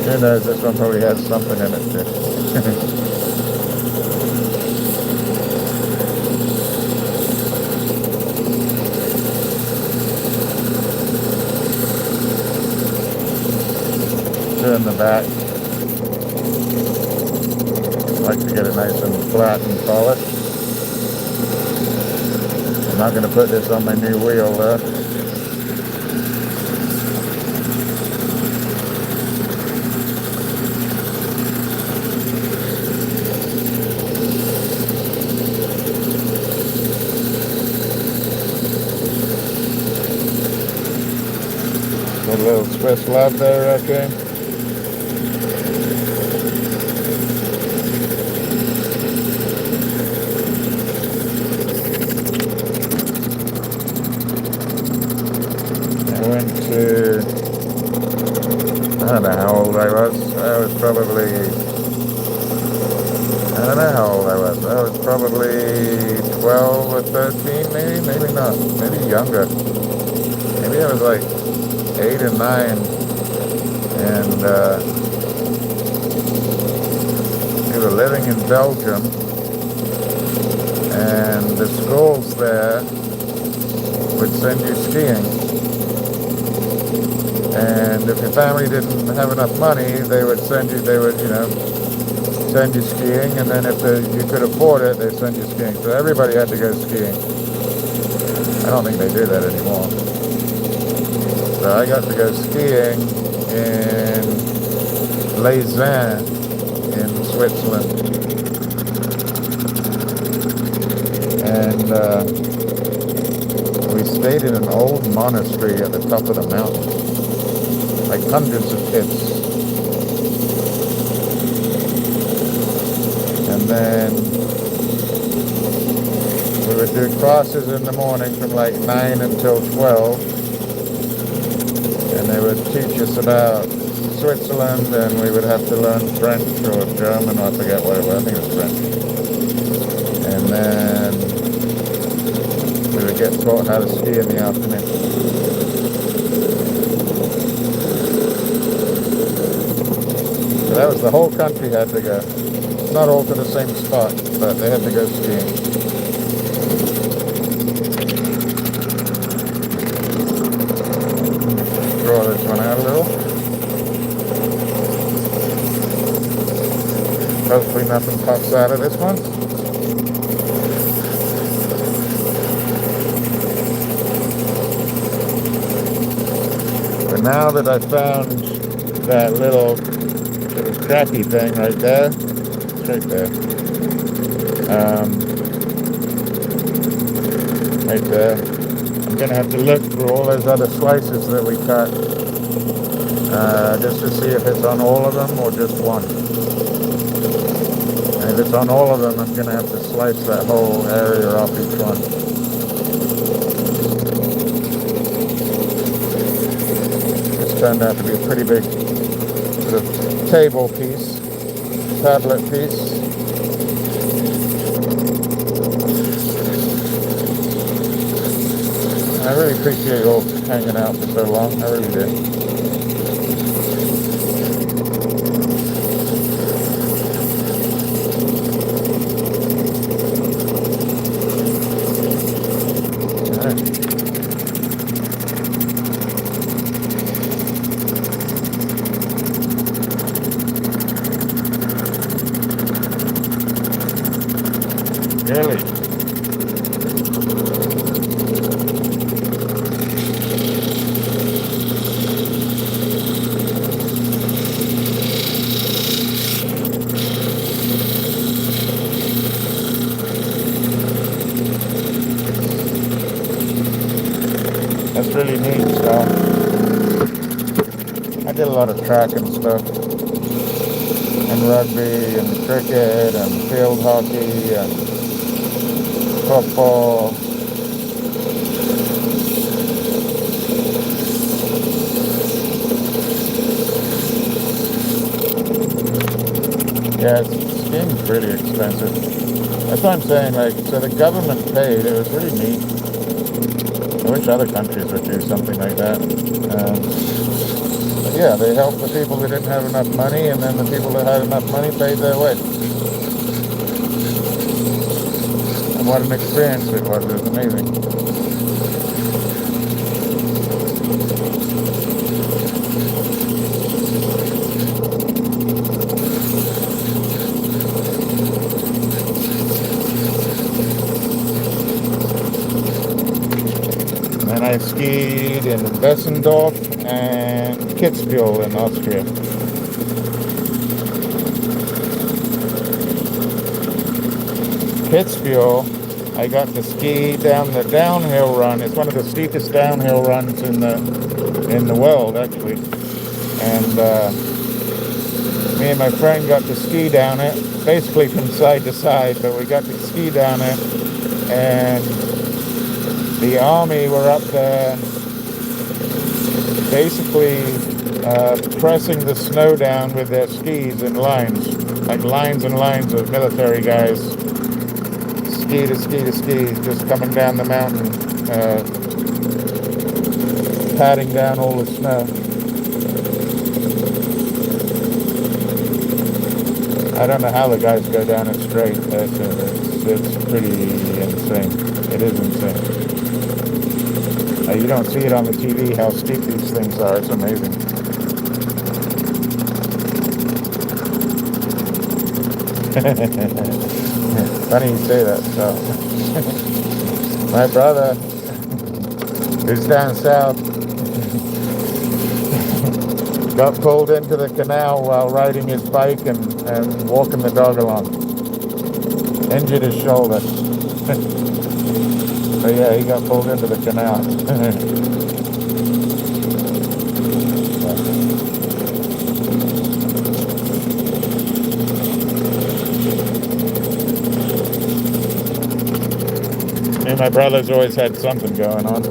Who knows, this one probably has something in it too. In the back. I like to get it nice and flat and polished. I'm not going to put this on my new wheel though. Got a little Swiss love there, okay? I don't know how old I was. I was probably, I don't know how old I was. I was probably 12 or 13 maybe, maybe not, maybe younger. Maybe I was like 8 or 9. And we were living in Belgium. And the schools there would send you skiing. And if your family didn't have enough money, they would send you, send you skiing, and then if you could afford it, they'd send you skiing. So everybody had to go skiing. I don't think they do that anymore. So I got to go skiing in Les Vins in Switzerland. And we stayed in an old monastery at the top of the mountain. Like hundreds of pits. And then we would do classes in the morning from like 9 until 12. And they would teach us about Switzerland, and we would have to learn French or German, or I forget what it was, I think it was French. And then we would get taught how to ski in the afternoon. That was the whole country had to go. Not all to the same spot, but they had to go skiing. Draw this one out a little. Hopefully nothing pops out of this one. But now that I found that little cracky thing right there, it's right there. right there. I'm going to have to look through all those other slices that we cut just to see if it's on all of them or just one. And if it's on all of them, I'm going to have to slice that whole area off each one. This turned out to be a pretty big sort of table piece, tablet piece. I really appreciate you all hanging out for so long. I really do. Really? That's really neat stuff. I did a lot of track and stuff, and rugby, and cricket, and field hockey, and football. Yeah, skiing's really expensive. That's what I'm saying, like, so the government paid, it was really neat. I wish other countries would do something like that. But yeah, they helped the people who didn't have enough money, and then the people that had enough money paid their way. And what an experience it was amazing. I skied in Wessendorf and Kitzbühel in Austria. Kitzbühel, I got to ski down the downhill run. It's one of the steepest downhill runs in the world, actually. And me and my friend got to ski down it, basically from side to side, but we got to ski down it, and the army were up there basically pressing the snow down with their skis in lines, like lines and lines of military guys, ski to ski to ski, just coming down the mountain, patting down all the snow. I don't know how the guys go down it straight. It's pretty insane. It is insane. You don't see it on the TV how steep these things are. It's amazing. Funny you say that. So, my brother, who's down south, got pulled into the canal while riding his bike and walking the dog along. Injured his shoulder. So yeah, he got pulled into the canal. Me and my brother's always had something going on.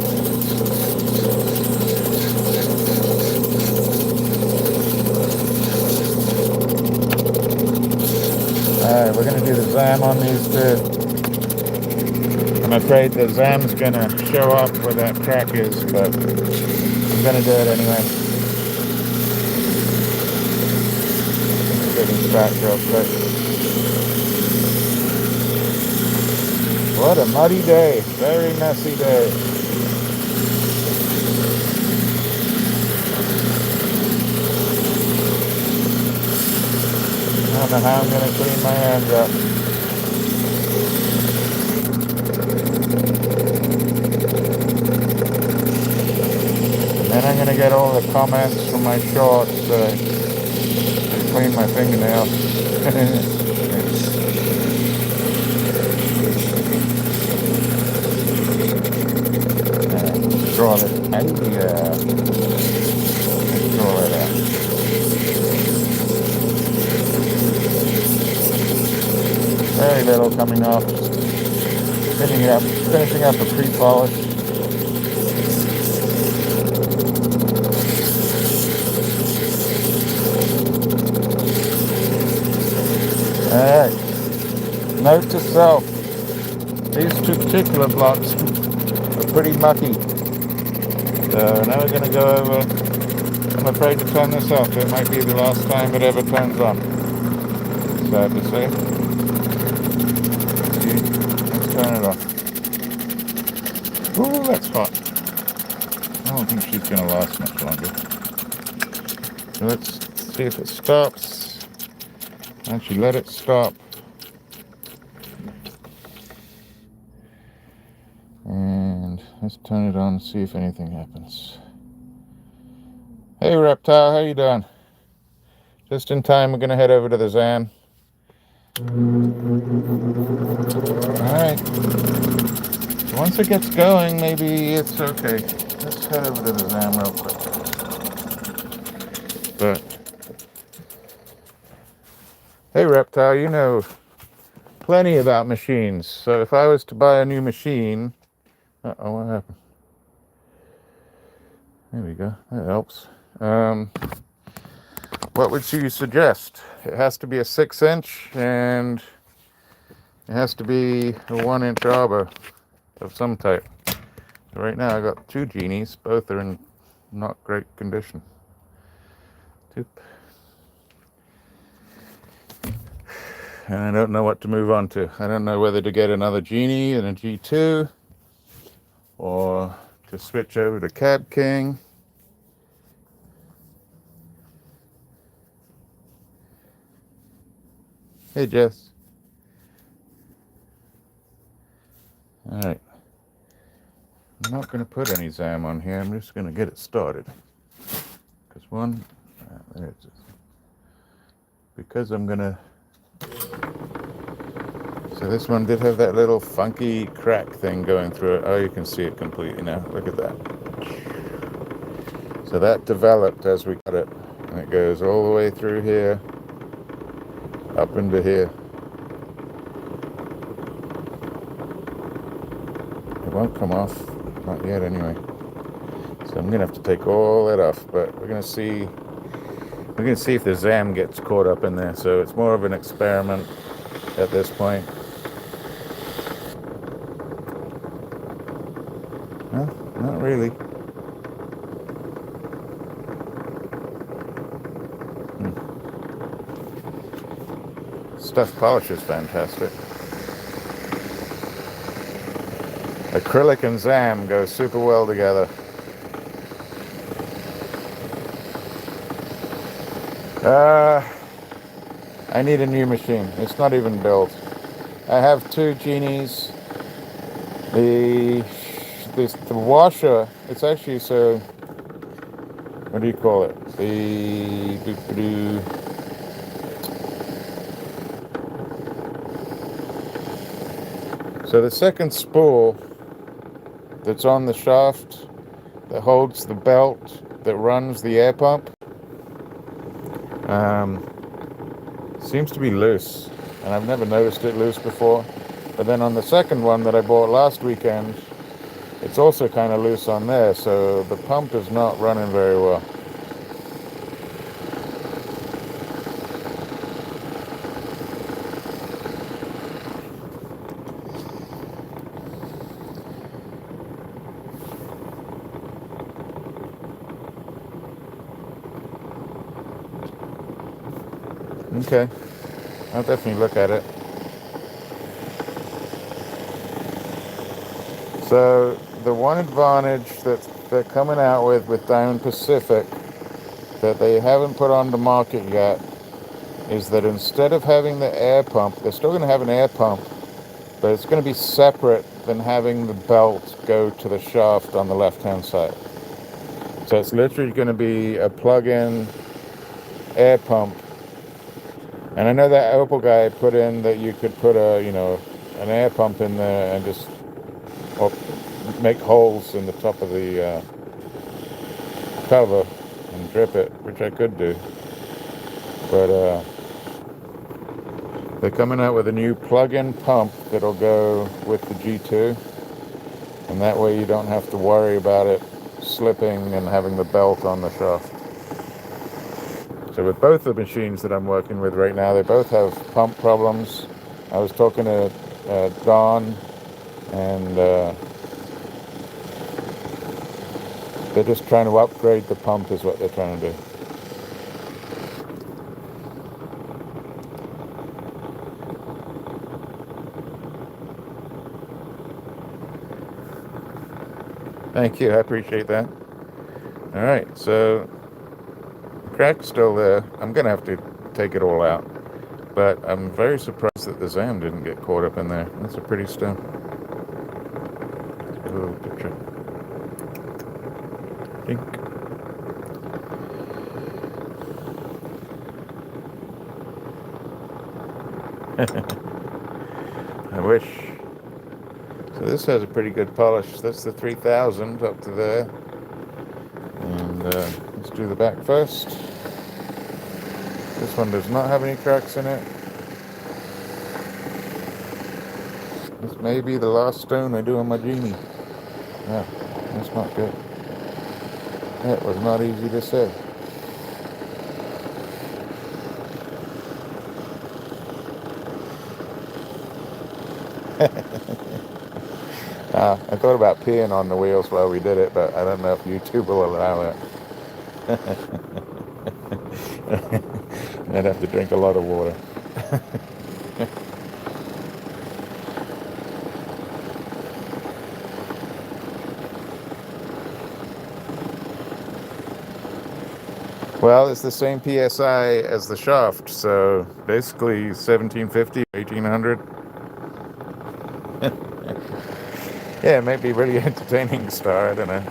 Alright, we're going to do the zam on these two. I'm afraid the zam's going to show up where that crack is, but I'm going to do it anyway. Get this back real quick. What a muddy day. Very messy day. I don't know how I'm going to clean my hands up. And then I'm going to get all the comments from my shorts to clean my fingernails. draw this. Let's draw that out. Very little coming off. Finishing up a pre-polish. Alright. Note to self. These two particular blocks are pretty mucky. So now we're going to go over. I'm afraid to turn this off. It might be the last time it ever turns on. Sad to say. Let's turn it off. Ooh, that's hot. I don't think she's going to last much longer. So let's see if it stops. Actually, let it stop. And let's turn it on and see if anything happens. Hey, Reptile, how you doing? Just in time, we're going to head over to the Zam. Alright. Once it gets going, maybe it's okay. Let's head over to the Zam real quick. But, hey, Reptile, you know plenty about machines. So if I was to buy a new machine... Uh-oh, what happened? There we go. That helps. What would you suggest? It has to be a 6-inch, and it has to be a 1-inch arbor of some type. So right now I got 2 genies. Both are in not great condition. Toop. And I don't know what to move on to. I don't know whether to get another genie and a G2, or to switch over to Cab King. Hey, Jess. Alright. I'm not going to put any Zam on here. I'm just going to get it started. Because there it is. Because I'm going to... So this one did have that little funky crack thing going through it. Oh, you can see it completely now. Look at that. So that developed as we cut it. And it goes all the way through here, up into here. It won't come off. Not yet anyway. So I'm going to have to take all that off. But we're going to see if the Zam gets caught up in there. So it's more of an experiment at this point. No, not really. Stuff polish is fantastic. Acrylic and Zam go super well together. I need a new machine. It's not even built. I have 2 genies. The washer, it's actually so, what do you call it? So the second spool that's on the shaft that holds the belt that runs the air pump seems to be loose, and I've never noticed it loose before. But then on the second one that I bought last weekend, it's also kind of loose on there, so the pump is not running very well. Okay, I'll definitely look at it. So the one advantage that they're coming out with Diamond Pacific that they haven't put on the market yet is that instead of having the air pump, they're still going to have an air pump, but it's going to be separate than having the belt go to the shaft on the left-hand side. So it's literally going to be a plug-in air pump. And I know that Opal guy put in that you could put an air pump in there and just or make holes in the top of the cover and drip it, which I could do. But they're coming out with a new plug-in pump that'll go with the G2, and that way you don't have to worry about it slipping and having the belt on the shaft. So with both the machines that I'm working with right now, they both have pump problems. I was talking to Don, and they're just trying to upgrade the pump is what they're trying to do. Thank you, I appreciate that. All right, so the crack's still there. I'm gonna have to take it all out, but I'm very surprised that the Zam didn't get caught up in there. That's a pretty stone. A little picture. Dink. I wish. So this has a pretty good polish. That's the 3000 up to there. And let's do the back first. This one does not have any cracks in it. This may be the last stone I do on my genie. Yeah, that's not good. That was not easy to say. I thought about peeing on the wheels while we did it, but I don't know if YouTube will allow it. I'd have to drink a lot of water. Well, it's the same PSI as the shaft, so basically 1750, 1800. Yeah, it might be really entertaining to start, I don't know.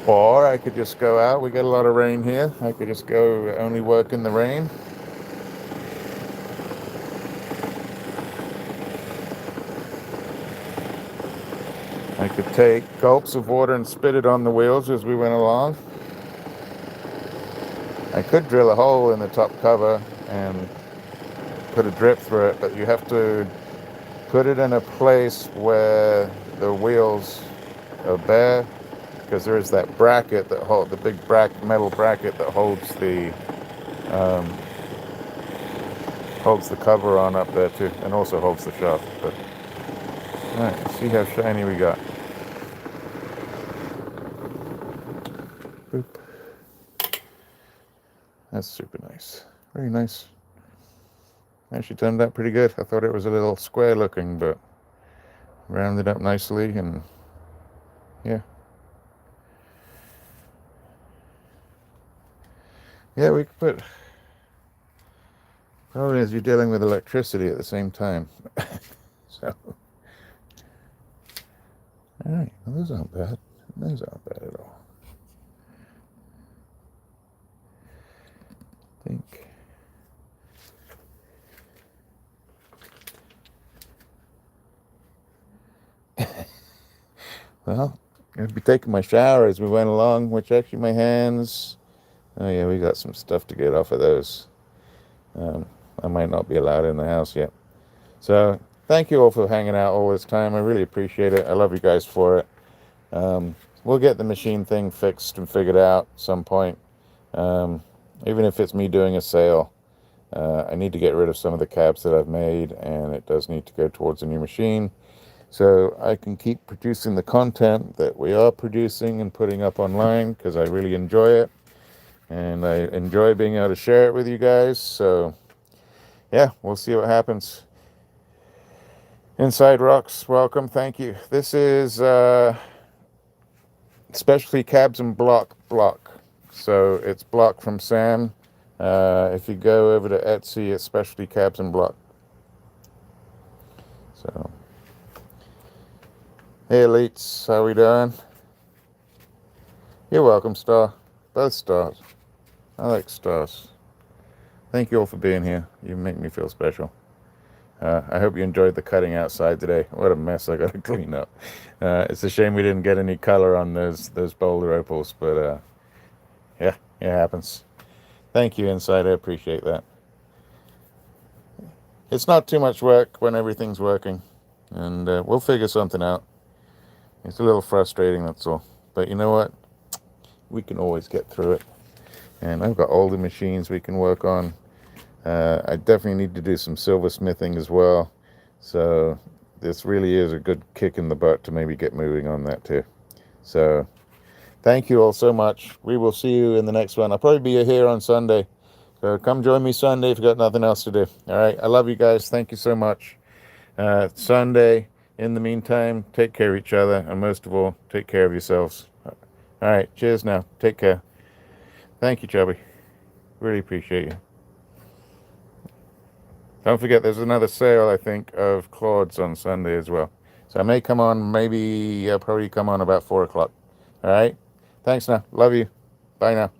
Or I could just go out. We get a lot of rain here. I could just go only work in the rain. I could take gulps of water and spit it on the wheels as we went along. I could drill a hole in the top cover and put a drip through it, but you have to put it in a place where the wheels are bare, because there is that bracket that holds the big metal bracket that holds the cover on up there too, and also holds the shaft. But all right, let's see how shiny we got. Boop. That's super nice. Very nice. Actually turned out pretty good. I thought it was a little square looking, but rounded up nicely, and yeah. Yeah, we could put... Problem is you're dealing with electricity at the same time. So... Alright, well, those aren't bad. Those aren't bad at all. I think... Well, I'd be taking my shower as we went along, which actually my hands... Oh yeah, we got some stuff to get off of those. I might not be allowed in the house yet. So, thank you all for hanging out all this time. I really appreciate it. I love you guys for it. We'll get the machine thing fixed and figured out at some point. Even if it's me doing a sale. I need to get rid of some of the cabs that I've made, and it does need to go towards a new machine. So I can keep producing the content that we are producing and putting up online, because I really enjoy it. And I enjoy being able to share it with you guys. So, yeah, we'll see what happens. Inside Rocks, welcome, thank you. This is Specialty Cabs and Block. So it's Block from Sam. If you go over to Etsy, it's Specialty Cabs and Block. So, hey elites, how we doing? You're welcome, Star. Both stars. I like stars. Thank you all for being here. You make me feel special. I hope you enjoyed the cutting outside today. What a mess I got to clean up. It's a shame we didn't get any color on those Boulder opals, but yeah, it happens. Thank you, Inside. I appreciate that. It's not too much work when everything's working, and we'll figure something out. It's a little frustrating, that's all. But you know what? We can always get through it. And I've got older machines we can work on. I definitely need to do some silversmithing as well. So this really is a good kick in the butt to maybe get moving on that too. So thank you all so much. We will see you in the next one. I'll probably be here on Sunday. So come join me Sunday if you've got nothing else to do. All right. I love you guys. Thank you so much. Sunday, in the meantime, take care of each other. And most of all, take care of yourselves. All right. Cheers now. Take care. Thank you, Chubby. Really appreciate you. Don't forget, there's another sale, I think, of Claude's on Sunday as well. So I may come on, maybe I'll probably come on about 4 o'clock. All right? Thanks now. Love you. Bye now.